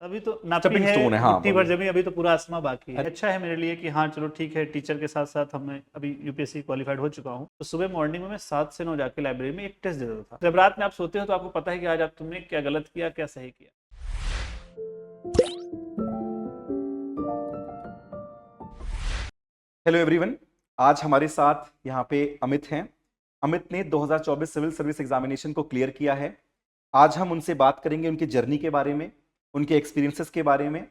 अभी तो नापी स्टेपिंग है, स्टोन है, हाँ मुट्ठी भर बोलिए। जमी, अभी तो पूरा आसमां बाकी है। अरे, अच्छा है मेरे लिए कि हाँ चलो ठीक है, टीचर के साथ साथ हमें अभी यूपीएससी क्वालिफाइड हो चुका हूँ। तो सुबह मॉर्निंग में मैं 7 से 9 जाके लाइब्रेरी में एक टेस्ट देता था। जब रात में आप सोते हो तो आपको पता है कि आज आप तुमने क्या गलत किया, क्या सही किया। Hello everyone. आज हमारे साथ यहाँ पे अमित हैं। अमित ने 2024 सिविल सर्विस एग्जामिनेशन को क्लियर किया है। आज हम उनसे बात करेंगे उनकी जर्नी के बारे में, उनके एक्सपीरियंसेस के बारे में।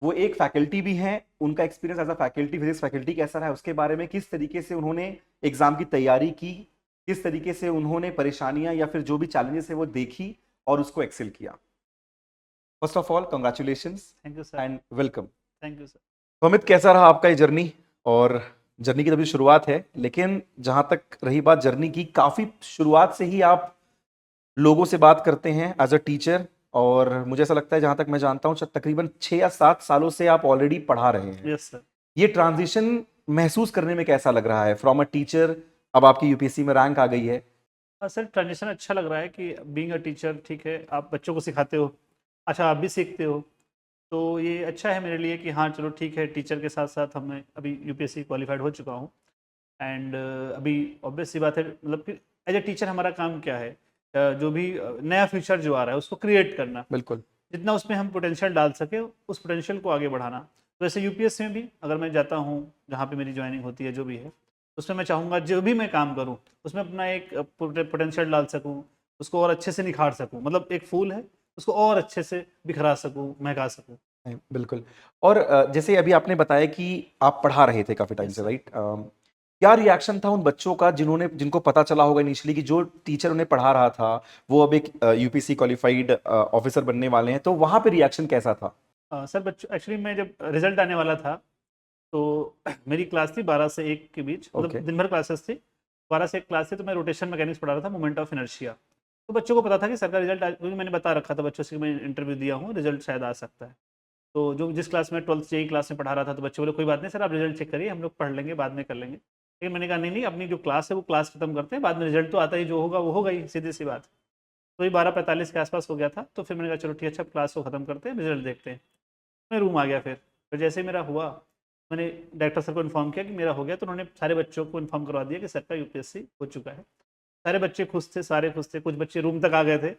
वो एक फैकल्टी भी हैं, उनका experience as a faculty, physics faculty कैसा रहा है उसके बारे में, किस तरीके से उन्होंने एग्जाम की तैयारी की, किस तरीके से उन्होंने परेशानियां या फिर जो भी चैलेंजेस है वो देखी और उसको एक्सेल किया। First of all congratulations thank you sir. And welcome. Thank you sir. तो अमित, कैसा रहा आपका ये जर्नी? और जर्नी की तभी शुरुआत है, लेकिन जहां तक रही बात जर्नी की, काफी शुरुआत से ही आप लोगों से बात करते हैं एज अ टीचर। और मुझे ऐसा लगता है, जहां तक मैं जानता हूं, तकरीबन 6 या 7 सालों से आप ऑलरेडी पढ़ा रहे हैं। Yes sir. ये ट्रांजिशन महसूस करने में कैसा लग रहा है फ्रॉम अ टीचर? अब आपकी यूपीएससी में रैंक आ गई है। हाँ सर, ट्रांजिशन अच्छा लग रहा है कि बीइंग अ टीचर, ठीक है, आप बच्चों को सिखाते हो, अच्छा आप भी सीखते हो। तो ये अच्छा है मेरे लिए कि हाँ चलो ठीक है, टीचर के साथ साथ हमें अभी यूपीएससी क्वालिफाइड हो चुका हूँ। एंड अभी ऑब्वियस सी बात है, मतलब कि एज ए टीचर हमारा काम क्या है, जो भी नया फ्यूचर जो आ रहा है उसको क्रिएट करना। बिल्कुल। जितना उसमें हम पोटेंशियल डाल सके, उस पोटेंशियल को आगे बढ़ाना। तो वैसे यूपीएससी में भी अगर मैं जाता हूँ, जहाँ पे मेरी ज्वाइनिंग होती है जो भी है, उसमें मैं चाहूँगा जो भी मैं काम करूँ उसमें अपना एक पोटेंशियल डाल सकूँ, उसको और अच्छे से निखार सकूँ। मतलब एक फूल है, उसको और अच्छे से बिखरा सकूँ, महका सकूँ। बिल्कुल। और जैसे अभी आपने बताया कि आप पढ़ा रहे थे काफी टाइम यस से, सर। राइट? क्या रिएक्शन था उन बच्चों का जिनको पता चला होगा इनिशियली कि जो टीचर उन्हें पढ़ा रहा था वो अब एक यूपीसी क्वालिफाइड ऑफिसर बनने वाले हैं? तो वहां पे रिएक्शन कैसा था? सर बच्चों, एक्चुअली मैं जब रिजल्ट आने वाला था तो मेरी क्लास थी 12 से 1 के बीच, मतलब ओके। दिन भर क्लासेस थी। 12 से 1 क्लास थी, तो मैं रोटेशन मैकेनिक्स पढ़ा रहा था, मोमेंट ऑफ इनर्शिया। तो बच्चों को पता था कि सर का रिजल्ट, क्योंकि मैंने बता रखा था बच्चों से कि मैं इंटरव्यू दिया हूँ, रिजल्ट शायद आ सकता है। तो जो जिस क्लास में 12th जेई क्लास में पढ़ा रहा था, तो बच्चे बोले कोई बात नहीं सर, आप रिजल्ट चेक करिए, हम लोग पढ़ लेंगे, बाद में कर लेंगे। लेकिन मैंने कहा नहीं नहीं, अपनी जो क्लास है वो क्लास खत्म करते हैं, बाद में रिजल्ट तो आता ही, जो होगा वो होगा ही, सीधी सी बात। तो ये 12:45 के आसपास हो गया था, तो फिर मैंने कहा चलो ठीक है, अच्छा क्लास को खत्म करते हैं, रिजल्ट देखते हैं। मैं रूम आ गया। फिर जैसे ही मेरा हुआ, मैंने डायरेक्टर सर को इन्फॉर्म किया कि मेरा हो गया, तो उन्होंने सारे बच्चों को इन्फॉर्म करवा दिया कि सर का यूपीएससी हो चुका है। सारे बच्चे खुश थे, सारे खुश थे, कुछ बच्चे रूम तक आ गए थे।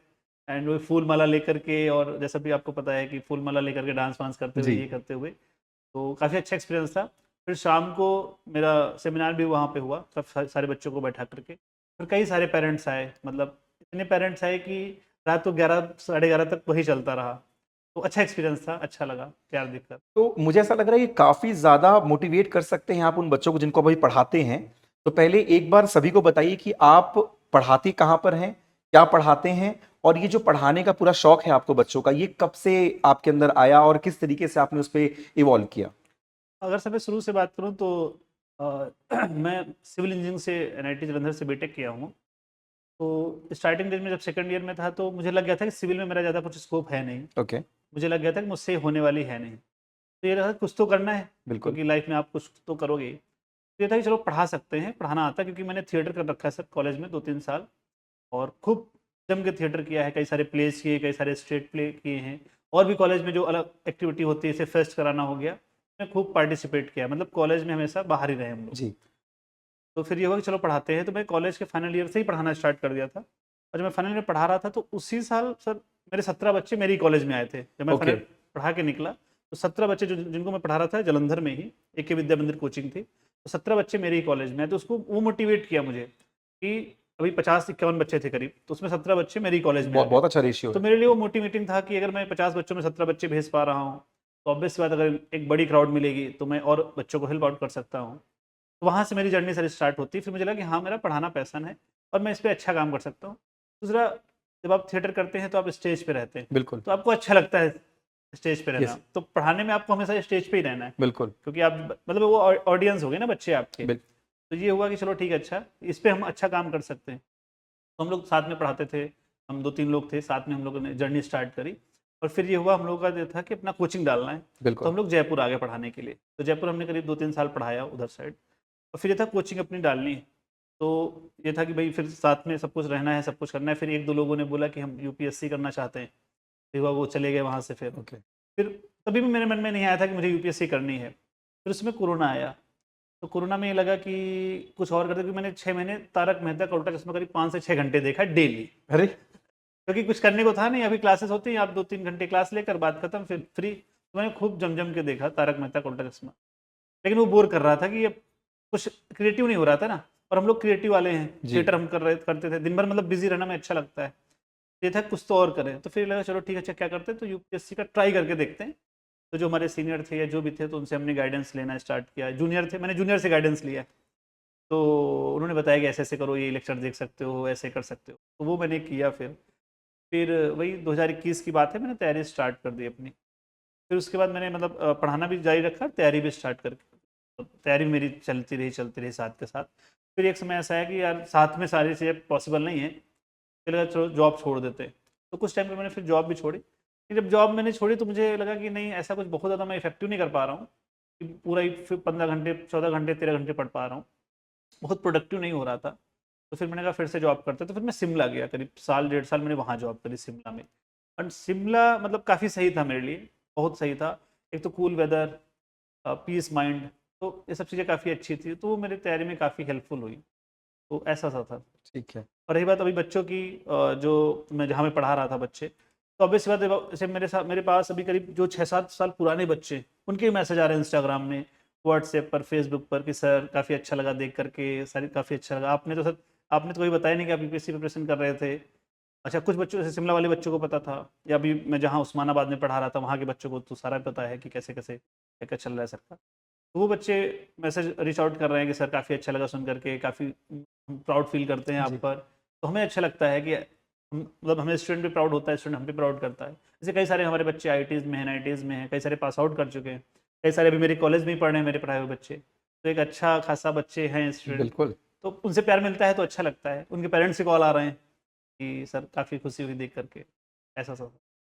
एंड वो फूल माला लेकर के, और जैसा भी आपको पता है कि फूल माला लेकर के डांस वांस करते हुए, जी। ये करते हुए। तो काफ़ी अच्छा एक्सपीरियंस था। फिर शाम को मेरा सेमिनार भी वहाँ पे हुआ, सब सारे बच्चों को बैठा करके। फिर कई सारे पेरेंट्स आए, मतलब इतने पेरेंट्स आए कि रात को 11 साढ़े 11 तक वही चलता रहा। तो अच्छा एक्सपीरियंस था, अच्छा लगा, प्यार दिखकर। तो मुझे ऐसा लग रहा है कि काफी ज्यादा मोटिवेट कर सकते हैं आप उन बच्चों को जिनको अभी पढ़ाते हैं। तो पहले एक बार सभी को बताइए कि आप पढ़ाते कहाँ पर हैं, क्या पढ़ाते हैं, और ये जो पढ़ाने का पूरा शौक है आपको बच्चों का, ये कब से आपके अंदर आया और किस तरीके से आपने उस पर इवॉल्व किया? अगर सब शुरू से बात करूँ तो मैं सिविल इंजीनियरिंग से एनआईटी जलंधर से बीटेक किया हूँ। तो स्टार्टिंग डेज में जब सेकंड ईयर में था, तो मुझे लग गया था कि सिविल में मेरा ज़्यादा कुछ स्कोप है नहीं। ओके। मुझे लग गया था कि मुझसे होने वाली है नहीं। तो ये रहा, कुछ तो करना है, बिल्कुल। क्योंकि लाइफ में आप कुछ तो करोगे ही। तो ये था कि चलो पढ़ा सकते हैं, पढ़ाना आता है, क्योंकि मैंने थिएटर कर रखा है सर कॉलेज में 2-3 साल। और खूब जम के थिएटर किया है, कई सारे प्लेस किए, कई सारे स्टेट प्ले किए हैं। और भी कॉलेज में जो अलग एक्टिविटी होती है, जैसे फेस्ट कराना हो गया, मैं खूब पार्टिसिपेट किया। मतलब कॉलेज में हमेशा बाहर ही रहे हम लोग। जी। तो फिर ये हुआ कि चलो पढ़ाते हैं, तो मैं कॉलेज के फाइनल ईयर से ही पढ़ाना स्टार्ट कर दिया था। और जब मैं फाइनल ईयर पढ़ा रहा था, तो उसी साल सर मेरे 17 बच्चे मेरे ही कॉलेज में आए थे। जब मैं ओके। फाइनल पढ़ा के निकला, तो 17 बच्चे जिनको मैं पढ़ा रहा था जलंधर में ही, एक के विद्या मंदिर कोचिंग थी, तो 17 बच्चे मेरे ही कॉलेज में आए। तो उसको वो मोटिवेट किया मुझे कि अभी 50-51 बच्चे थे करीब, तो उसमें 17 बच्चे मेरे ही कॉलेज में आ बहुत गए। बहुत अच्छा रेशियो तो है। मेरे लिए वो मोटिवेटिंग था कि अगर मैं 50 बच्चों में 17 बच्चे भेज पा रहा हूँ, तो ऑब्वियस बात, अगर एक बड़ी क्राउड मिलेगी तो मैं और बच्चों को हेल्प आउट कर सकता हूँ। तो वहाँ से मेरी जर्नी सर स्टार्ट होती है। फिर मुझे लगा कि हाँ, मेरा पढ़ाना पैशन है और मैं इस पे अच्छा काम कर सकता हूँ। दूसरा, जब आप थिएटर करते हैं तो आप स्टेज पे रहते हैं, बिल्कुल। तो आपको अच्छा लगता है स्टेज पे रहना। यस। तो पढ़ाने में आपको हमेशा स्टेज पे ही रहना है, बिल्कुल। क्योंकि आप, मतलब वो ऑडियंस हो गए ना बच्चे आपके। बिल, तो ये हुआ कि चलो ठीक है, अच्छा इस पे हम अच्छा काम कर सकते हैं। तो हम लोग साथ में पढ़ाते थे। हम 2-3 लोग थे, साथ में हम लोगों ने जर्नी स्टार्ट करी। और फिर ये हुआ, हम लोगों का ये था कि अपना कोचिंग डालना है। तो बिल्कुल। हम लोग जयपुर आ गए पढ़ाने के लिए। तो जयपुर हमने करीब 2-3 साल पढ़ाया उधर साइड। और फिर ये था कोचिंग अपनी डालनी है। तो ये था कि भाई फिर साथ में सब कुछ रहना है, सब कुछ करना है। फिर 1-2 लोगों ने बोला कि हम यूपीएससी करना चाहते हैं। हुआ वो चले गए वहाँ से फिर ओके। फिर तभी भी मेरे मन में नहीं आया था कि मुझे यूपीएससी करनी है। फिर उसमें कोरोना आया, तो कोरोना में ये लगा कि कुछ और करते, क्योंकि मैंने 6 महीने तारक मेहता का उल्टा चश्मा करीब 5 से 6 घंटे देखा डेली। अरे! क्योंकि कुछ करने को था नहीं, अभी क्लासेस होती हैं, आप 2-3 घंटे क्लास लेकर बात खत्म फिर फ्री। तो मैंने खूब जम-जम के देखा तारक मेहता का उल्टा चश्मा। लेकिन वो बोर कर रहा था कि अब कुछ क्रिएटिव नहीं हो रहा था ना, और हम लोग क्रिएटिव वाले हैं, जी। थिएटर हम करते थे, दिन भर मतलब बिज़ी रहना हमें अच्छा लगता है। ये था कुछ तो और करें, तो फिर लगा चलो ठीक है, अच्छा क्या करते हैं, तो यूपीएससी का ट्राई करके देखते हैं। तो जो हमारे सीनियर थे या जो भी थे, तो उनसे हमने गाइडेंस लेना स्टार्ट किया। जूनियर थे, मैंने जूनियर से गाइडेंस लिया। तो उन्होंने बताया कि ऐसे-ऐसे करो, ये लेक्चर देख सकते हो, ऐसे कर सकते हो। तो वो मैंने किया फिर वही 2021 की बात है, मैंने तैयारी स्टार्ट कर दी अपनी। फिर उसके बाद मैंने मतलब पढ़ाना भी जारी रखा, तैयारी भी स्टार्ट कर, तो तैयारी मेरी चलती रही साथ के साथ। फिर एक समय ऐसा है कि यार साथ में सारी चीज़ें पॉसिबल नहीं है, फिर लगा चलो जॉब छोड़ देते हैं। तो कुछ टाइम पे मैंने फिर जॉब भी छोड़ी। फिर जब जॉब मैंने छोड़ी तो मुझे लगा कि नहीं, ऐसा कुछ बहुत ज़्यादा मैं इफेक्टिव नहीं कर पा रहा हूँ कि पूरा ही फिर 15 घंटे 14 घंटे 13 घंटे पढ़ पा रहा हूँ, बहुत प्रोडक्टिव नहीं हो रहा था। तो फिर मैंने कहा फिर से जॉब करते, तो फिर मैं शिमला गया, करीब साल 1.5 साल मैंने वहाँ जॉब करी शिमला में। और शिमला मतलब काफ़ी सही था मेरे लिए, बहुत सही था। एक तो कूल वेदर, पीस माइंड, तो ये सब चीज़ें काफ़ी अच्छी थी, तो वो मेरी तैयारी में काफ़ी हेल्पफुल हुई। तो ऐसा सा था। ठीक है। और रही बात अभी बच्चों की, जो मैं जहाँ मैं पढ़ा रहा था बच्चे, तो ऑब्वियस सी बात है, जैसे मेरे पास अभी करीब जो 6-7 साल पुराने बच्चे, उनके मैसेज आ रहे हैं इंस्टाग्राम में, व्हाट्सएप पर, फेसबुक पर कि सर काफ़ी अच्छा लगा देख करके, सर काफ़ी अच्छा लगा। आपने तो कभी बताया नहीं कि आप यूपीएससी प्रिपरेशन कर रहे थे। अच्छा, कुछ बच्चों जैसे शिमला वाले बच्चों को पता था, या अभी मैं जहाँ उस्मानाबाद में पढ़ा रहा था वहाँ के बच्चों को तो सारा पता है कि कैसे-कैसे क्या-क्या चल रहा है सबका। तो वो बच्चे मैसेज रीच आउट कर रहे हैं कि सर काफ़ी अच्छा लगा सुन करके, काफ़ी प्राउड फील करते हैं आप जी। पर। तो हमें अच्छा लगता है कि मतलब हमें स्टूडेंट भी प्राउड होता है, स्टूडेंट हम पे प्राउड करता है। जैसे कई सारे हमारे बच्चे आईआईटीज़ में हैं, एनआईटीज़ में हैं, कई सारे पास आउट कर चुके हैं, कई सारे अभी मेरे कॉलेज में ही पढ़ रहे हैं मेरे पढ़ाए हुए बच्चे। तो एक अच्छा खासा बच्चे हैं स्टूडेंट, बिल्कुल। तो उनसे प्यार मिलता है तो अच्छा लगता है। उनके पेरेंट्स से कॉल आ रहे हैं कि सर काफ़ी खुशी हुई देख करके, ऐसा सब।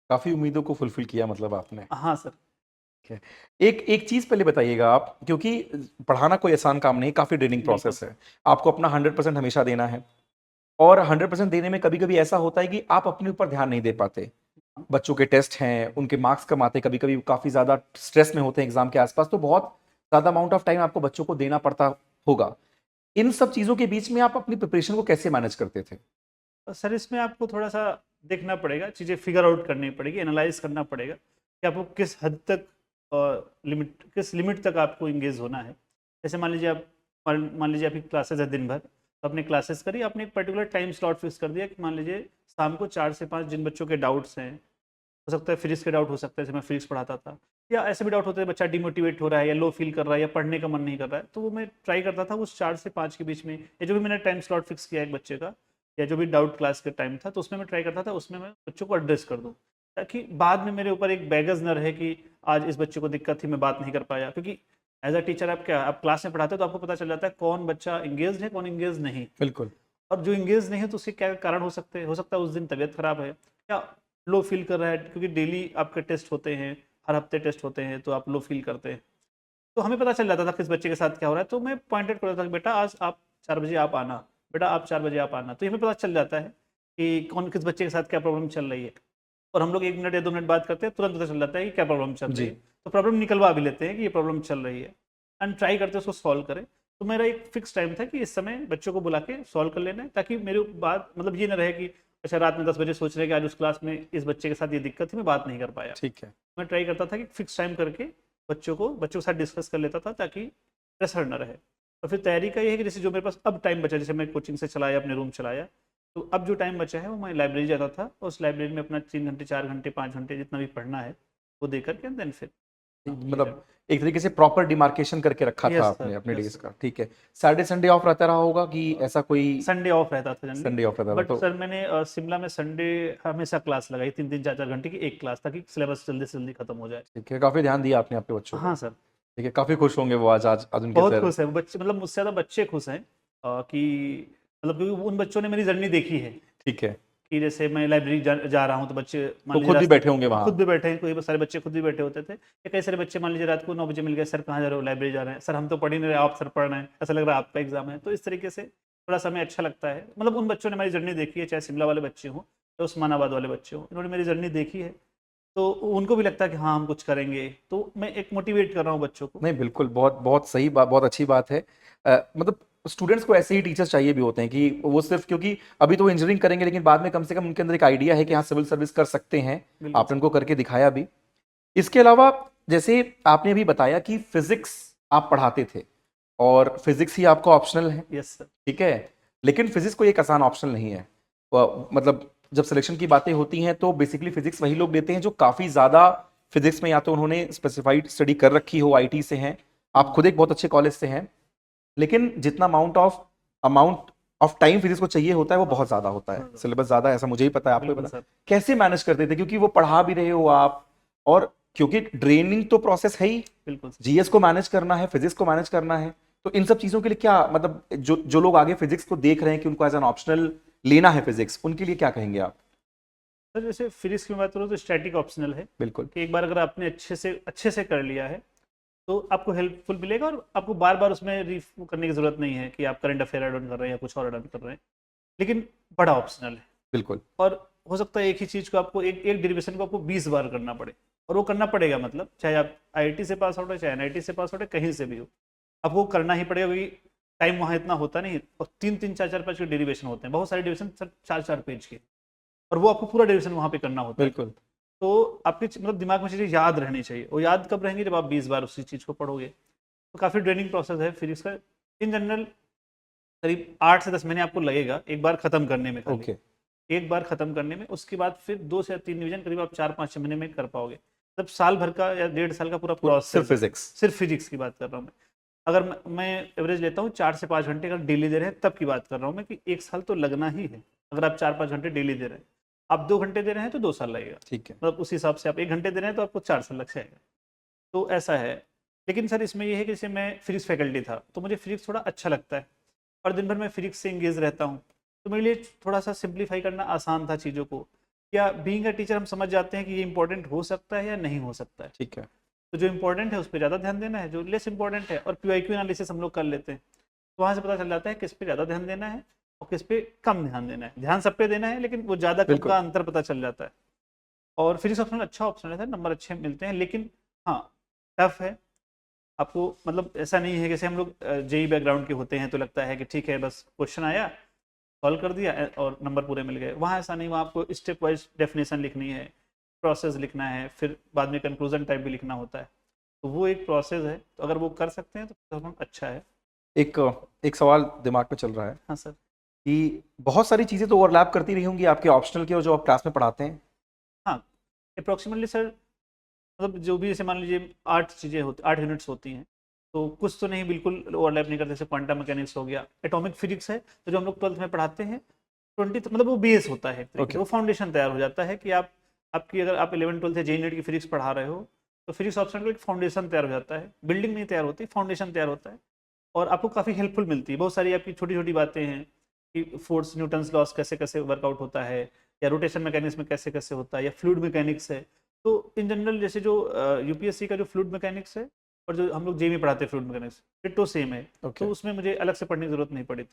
काफ़ी उम्मीदों को फुलफ़िल किया मतलब आपने। हाँ सर। ठीक है। एक एक चीज़ पहले बताइएगा आप, क्योंकि पढ़ाना कोई आसान काम नहीं है, काफ़ी ड्रेनिंग बिल्कुल। प्रोसेस है। आपको अपना 100% हमेशा देना है, और 100% देने में कभी-कभी ऐसा होता है कि आप अपने ऊपर ध्यान नहीं दे पाते। बच्चों के टेस्ट हैं, उनके मार्क्स कम आते हैं, कभी-कभी काफ़ी ज़्यादा स्ट्रेस में होते हैं एग्ज़ाम के आस-पास, तो बहुत ज़्यादा अमाउंट ऑफ टाइम आपको बच्चों को देना पड़ता होगा। इन सब चीज़ों के बीच में आप अपनी प्रिपरेशन को कैसे मैनेज करते थे? सर इसमें आपको थोड़ा-सा देखना पड़ेगा, चीज़ें फिगर आउट करनी पड़ेगी, एनालाइज़ करना पड़ेगा कि आपको किस हद तक किस लिमिट तक आपको एंगेज होना है। जैसे मान लीजिए आपकी क्लासेस है दिन भर, तो आपने क्लासेस करी, आपने एक पर्टिकुलर टाइम स्लॉट फिक्स कर दिया कि मान लीजिए शाम को 4 से 5 जिन बच्चों के डाउट्स हैं, हो सकता है फिज़िक्स के डाउट हो सकता है, जैसे मैं फिज़िक्स पढ़ाता था, या ऐसे भी डाउट होते हैं बच्चा डिमोटिवेट हो रहा है या लो फील कर रहा है या पढ़ने का मन नहीं कर रहा है, तो वो मैं ट्राई करता था उस 4 से 5 के बीच में, या जो भी मैंने टाइम स्लॉट फिक्स किया है एक बच्चे का, या जो भी डाउट क्लास का टाइम था, तो उसमें मैं ट्राई करता था, उसमें मैं बच्चों को एड्रेस कर दूँ, ताकि बाद में मेरे ऊपर एक बैगेज न रहे कि आज इस बच्चे को दिक्कत थी, मैं बात नहीं कर पाया। क्योंकि एज अ टीचर आप क्लास में पढ़ाते हो तो आपको पता चल जाता है कौन बच्चा इंगेज है, कौन इंगेज नहीं। बिल्कुल। और जो इंगेज नहीं है तो उसके क्या कारण हो सकते हैं, हो सकता है उस दिन तबीयत खराब है, या लो फील कर रहा है, क्योंकि डेली आपके टेस्ट होते हैं, हर हफ्ते टेस्ट होते हैं, तो आप लो फील करते हैं। तो हमें पता चल जाता था किस बच्चे के साथ क्या हो रहा है, तो मैं पॉइंटेड करता था कि बेटा आज आप 4 बजे आप आना, बेटा आप 4 बजे आप आना, तो ये हमें पता चल जाता है कि कौन किस बच्चे के साथ क्या प्रॉब्लम चल रही है। और हम लोग 1 मिनट या 2 मिनट बात करते हैं, तुरंत पता चल जाता है कि क्या प्रॉब्लम चल रही जी। है। तो प्रॉब्लम निकलवा भी लेते हैं कि ये प्रॉब्लम चल रही है, एंड ट्राई करते हैं उसको सॉल्व करें। तो मेरा एक फिक्स टाइम था कि इस समय बच्चों को बुला के सॉल्व कर लेना है, ताकि मेरे बात मतलब ये ना रहे कि अच्छा रात में 10 बजे सोच रहे हैं कि आज उस क्लास में इस बच्चे के साथ ये दिक्कत थी, मैं बात नहीं कर पाया। ठीक है। मैं ट्राई करता था कि फिक्स टाइम करके बच्चों के साथ डिस्कस कर लेता था, ताकि प्रेशर ना रहे। और फिर तैयारी का ये है कि जैसे जो मेरे पास अब टाइम बचा, जैसे मैं कोचिंग से चलाया, अपने रूम चलाया, तो अब जो टाइम बचा है वो मैं लाइब्रेरी जाता था, और उस लाइब्रेरी में अपना 3 घंटे 4 घंटे 5 घंटे जितना भी पढ़ना है वो दे करके देन फिर ये मतलब एक तरीके से प्रॉपर डिमार्केशन करके रखा था यस आपने सर, अपने यस डेज़ सर। का, ठीक है। सैटरडे संडे ऑफ रहता रहा होगा कि ऐसा कोई संडे ऑफ रहता था जनरली, संडे ऑफ रहता था बट तो सर मैंने शिमला में संडे हमेशा क्लास लगाई, 3-3 4-4 घंटे की एक क्लास, ताकि सिलेबस जल्दी से जल्दी खत्म हो जाए। ठीक है, काफ़ी ध्यान दिया आपने अपने बच्चों का। हाँ सर। ठीक है, काफ़ी खुश होंगे वो आज उनके बहुत सर। खुश है वो बच्चे, मतलब मुझसे ज़्यादा बच्चे खुश हैं कि मतलब, क्योंकि उन बच्चों ने मेरी जर्नी देखी है ठीक है, कि जैसे मैं लाइब्रेरी जा रहा हूँ, तो बच्चे मान तो लीजिए खुद भी रास्ते बैठे होंगे वहाँ। खुद भी बैठे हैं, कोई सारे बच्चे खुद भी बैठे होते थे, या कई सारे बच्चे मान लीजिए रात को 9 बजे मिल गए, सर कहाँ जा रहे हो, लाइब्रेरी जा रहे हैं, सर हम तो पढ़ ही नहीं रहे, आप सर पढ़ रहे हैं, ऐसा लग रहा है आपका एग्जाम है। तो इस तरीके से थोड़ा सा हमें अच्छा लगता है, मतलब उन बच्चों ने हमारी जर्नी देखी है, चाहे शिमला वाले बच्चे हों उस्मानाबाद वाले बच्चे हों, इन्होंने मेरी जर्नी देखी है, तो उनको भी लगता है कि हाँ हम कुछ करेंगे, तो मैं एक मोटिवेट कर रहा हूँ बच्चों को। नहीं बिल्कुल, बहुत बहुत सही बात, बहुत अच्छी बात है। मतलब स्टूडेंट्स को ऐसे ही टीचर्स चाहिए भी होते हैं कि वो सिर्फ, क्योंकि अभी तो वो इंजीनियरिंग करेंगे लेकिन बाद में कम से कम उनके अंदर एक आइडिया है कि हाँ सिविल सर्विस कर सकते हैं। बिल्कुल आपने उनको करके दिखाया भी। इसके अलावा जैसे आपने अभी बताया कि फिजिक्स आप पढ़ाते थे और फिजिक्स ही आपका ऑप्शनल है, यस सर। ठीक है, लेकिन फिजिक्स कोई एक आसान ऑप्शनल नहीं है। मतलब जब सिलेक्शन की बातें होती हैं तो बेसिकली फिजिक्स वही लोग लेते हैं जो काफी ज्यादा फिजिक्स में या तो उन्होंने स्पेसिफाइड स्टडी कर रखी हो, आईटी से हैं, आप खुद एक बहुत अच्छे कॉलेज से हैं, लेकिन जितना अमाउंट ऑफ टाइम फिजिक्स को चाहिए होता है वो बहुत ज्यादा होता है, सिलेबस ज्यादा है, ऐसा मुझे ही पता है, आपको भी बिल्कुल पता है। सर। कैसे मैनेज करते थे, क्योंकि वो पढ़ा भी रहे हो आप, और क्योंकि ड्रेनिंग तो प्रोसेस है ही, बिल्कुल सर। जीएस को मैनेज करना है, फिजिक्स को मैनेज करना है, तो इन सब चीजों के लिए क्या, मतलब जो जो लोग आगे फिजिक्स को देख रहे हैं कि उनको एज एन ऑप्शनल लेना है फिजिक्स, उनके लिए क्या कहेंगे आप? सर जैसे फिजिक्स की बात करूँ तो स्टैटिक ऑप्शनल है, बिल्कुल। कि एक बार अगर आपने अच्छे से कर लिया है तो आपको हेल्पफुल मिलेगा, और आपको बार बार उसमें करने की जरूरत नहीं है कि आप करंट अफेयर ऐड ऑन कर रहे हैं या कुछ और ऐड ऑन कर रहे हैं, लेकिन बड़ा ऑप्शनल है। बिल्कुल। और हो सकता है एक ही चीज़ को आपको एक डेरिवेशन को आपको 20 बार करना पड़े, और वो करना पड़ेगा, मतलब चाहे आप आईआईटी से पास आउट हो, चाहे एनआईटी से पास आउट हो, कहीं से भी हो, आपको करना ही पड़ेगा, क्योंकि टाइम वहाँ इतना होता नहीं, और 3-3, 4-4 पेज के डेरिवेशन होते हैं, बहुत सारे डेरिवेशन सर 4-4 पेज के, और वो आपको पूरा डेरिवेशन वहाँ पे करना होता है। बिल्कुल। तो आपके मतलब दिमाग में चीज़ें याद रहनी चाहिए, वो याद कब रहेंगी, जब आप 20 बार उसी चीज़ को पढ़ोगे। तो काफ़ी ड्रेनिंग प्रोसेस है फिजिक्स का। इन जनरल करीब 8 से 10 महीने आपको लगेगा एक बार खत्म करने में, खाली ओके। एक बार खत्म करने में। उसके बाद फिर 2 से 3 रिवीजन करीब आप 4-5 महीने में कर पाओगे। मतलब साल भर का या 1.5 साल का पूरा सिर्फ प्रोसेस है। फिजिक्स। सिर्फ फिजिक्स की बात कर रहा हूँ मैं। अगर मैं एवरेज लेता हूँ 4 से 5 घंटे अगर डेली दे रहे हैं, तब की बात कर रहा हूँ मैं, कि 1 साल तो लगना ही है। अगर आप 4-5 घंटे डेली दे रहे हैं, आप 2 घंटे दे रहे हैं तो 2 साल लगेगा। ठीक है। मतलब उस हिसाब से आप 1 घंटे दे रहे हैं तो आपको 4 साल लग जाएगा। तो ऐसा है। लेकिन सर इसमें ये है कि जैसे मैं फिजिक्स फैकल्टी था, तो मुझे फिजिक्स थोड़ा अच्छा लगता है, और दिन भर मैं फिजिक्स से इंगेज रहता हूँ, तो मेरे लिए थोड़ा सा सिंप्लीफाई करना आसान था चीज़ों को। क्या बीइंग अ टीचर हम समझ जाते हैं कि ये इंपॉर्टेंट हो सकता है या नहीं हो सकता है। ठीक है। तो जो इंपॉर्टेंट है उस पर ज़्यादा ध्यान देना है, जो लेस इंपॉर्टेंट है, और PYQ एनालिसिस हम लोग कर लेते हैं, तो वहाँ से पता चल जाता है किस पे ज़्यादा ध्यान देना है और किस पे कम ध्यान देना है। ध्यान सब पे देना है, लेकिन वो ज़्यादा कम बिल्कुल। का अंतर पता चल जाता है। और फिजिक्स ऑप्शनल अच्छा ऑप्शन है सर, नंबर अच्छे मिलते हैं, लेकिन हाँ टफ है। आपको मतलब ऐसा नहीं है, जैसे हम लोग जेई बैकग्राउंड के होते हैं तो लगता है कि ठीक है बस क्वेश्चन आया, सॉल्व कर दिया और नंबर पूरे मिल गए। वहाँ ऐसा नहीं, वहाँ आपको स्टेप वाइज डेफिनेशन लिखनी है, प्रोसेस लिखना है, फिर बाद में कंक्लूजन टाइप भी लिखना होता है। तो वो एक प्रोसेस है, तो अगर वो कर सकते हैं तो अच्छा है। एक एक सवाल दिमाग में चल रहा है हाँ सर। कि बहुत सारी चीजें तो ओवरलैप करती रही होंगी आपके ऑप्शनल के और जो आप क्लास में पढ़ाते हैं। हाँ अप्रोक्सीमेटली सर, मतलब जो भी जैसे मान लीजिए 8 चीज़ें होती, 8 यूनिट्स होती हैं, तो कुछ तो नहीं बिल्कुल ओवरलैप नहीं करते, जैसे क्वांटम मैकेनिक्स हो गया, एटॉमिक फिजिक्स है, तो जो हम लोग 12th में पढ़ाते हैं 20, मतलब वो बेस होता है एक तरीके से, ओके। वो फाउंडेशन तैयार हो जाता है कि आपकी अगर आप 11th 12th जेई नीट की फिजिक्स पढ़ा रहे हो, तो फिजिक्स ऑप्शन का एक फाउंडेशन तैयार हो जाता है, बिल्डिंग नहीं तैयार होती, फाउंडेशन तैयार होता है, और आपको काफ़ी हेल्पफुल मिलती है। बहुत सारी आपकी छोटी छोटी बातें हैं कि फोर्स, न्यूटन्स लॉस कैसे कैसे वर्कआउट होता है, या रोटेशन मैकेनिक्स में कैसे कैसे होता है, या फ्लूइड मैकेनिक्स है। तो इन जनरल जैसे जो यूपीएससी का जो फ्लूइड मैकेनिक्स है, और जो हम लोग जेई में पढ़ाते हैं फ्लूइड मैकेनिक्स, डिट्टो सेम है। ओके। तो उसमें मुझे अलग से पढ़ने की जरूरत नहीं पड़ी थी।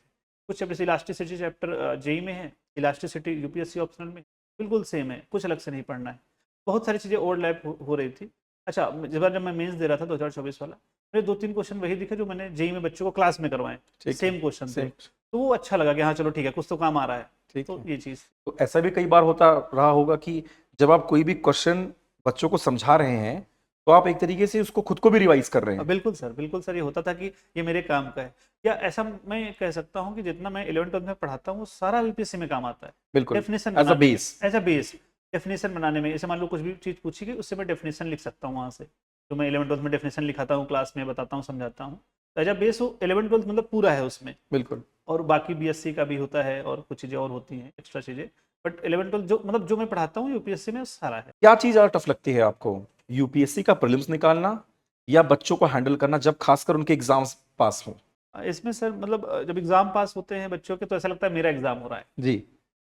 कुछ चैप्टर जैसे इलास्टिसिटी चैप्टर जेई में है, इलास्टिसिटी यूपीएससी ऑप्शनल में बिल्कुल सेम है, कुछ अलग से नहीं पढ़ना है। बहुत सारी चीज़ें ओवरलैप हो रही थी। अच्छा, जिस बार जब मैं मेंस दे रहा था 2024 वाला, मेरे 2-3 क्वेश्चन वही दिखे जो मैंने जेई में बच्चों को क्लास में करवाए, ठीक है। सेम क्वेश्चन थे। सेम। तो वो अच्छा लगा कि हाँ चलो ठीक है, कुछ तो काम आ रहा है। ठीक तो है। ये चीज़। तो ऐसा भी कई बार होता रहा होगा कि जब आप कोई भी क्वेश्चन बच्चों को समझा रहे हैं तो आप एक तरीके से उसको खुद को भी रिवाइज कर रहे हैं। बिल्कुल सर, बिल्कुल सर, ये होता था कि ये मेरे काम का है। या ऐसा मैं कह सकता हूँ कि जितना मैं 11th 12th में पढ़ाता हूँ वो सारा यूपीएससी में काम आता है। बिल्कुल। डेफिनेशन एज अ बनाने में, base. As a base, definition बनाने में, जैसे मान लो कुछ भी चीज़ पूछी गई, उससे मैं डेफिनेशन लिख सकता हूँ वहाँ से। तो मैं 11th 12th में डेफिनेशन लिखाता हूँ, क्लास में बताता हूँ, समझाता हूँ। तो एज अ बेस वो 11th 12th मतलब पूरा है उसमें। बिल्कुल। और बाकी बीएससी का भी होता है, और कुछ चीज़ें और होती हैं, एक्स्ट्रा चीज़ें। बट 11th 12th जो मतलब जो मैं पढ़ाता हूँ यूपीएससी में, वो सारा है। क्या चीज ज्यादा टफ लगती है आपको, यूपीएससी का प्रीलिम्स निकालना या बच्चों को हैंडल करना जब खासकर उनके एग्जाम्स पास हो? इसमें सर मतलब जब एग्ज़ाम पास होते हैं बच्चों के, तो ऐसा लगता है मेरा एग्ज़ाम हो रहा है। जी।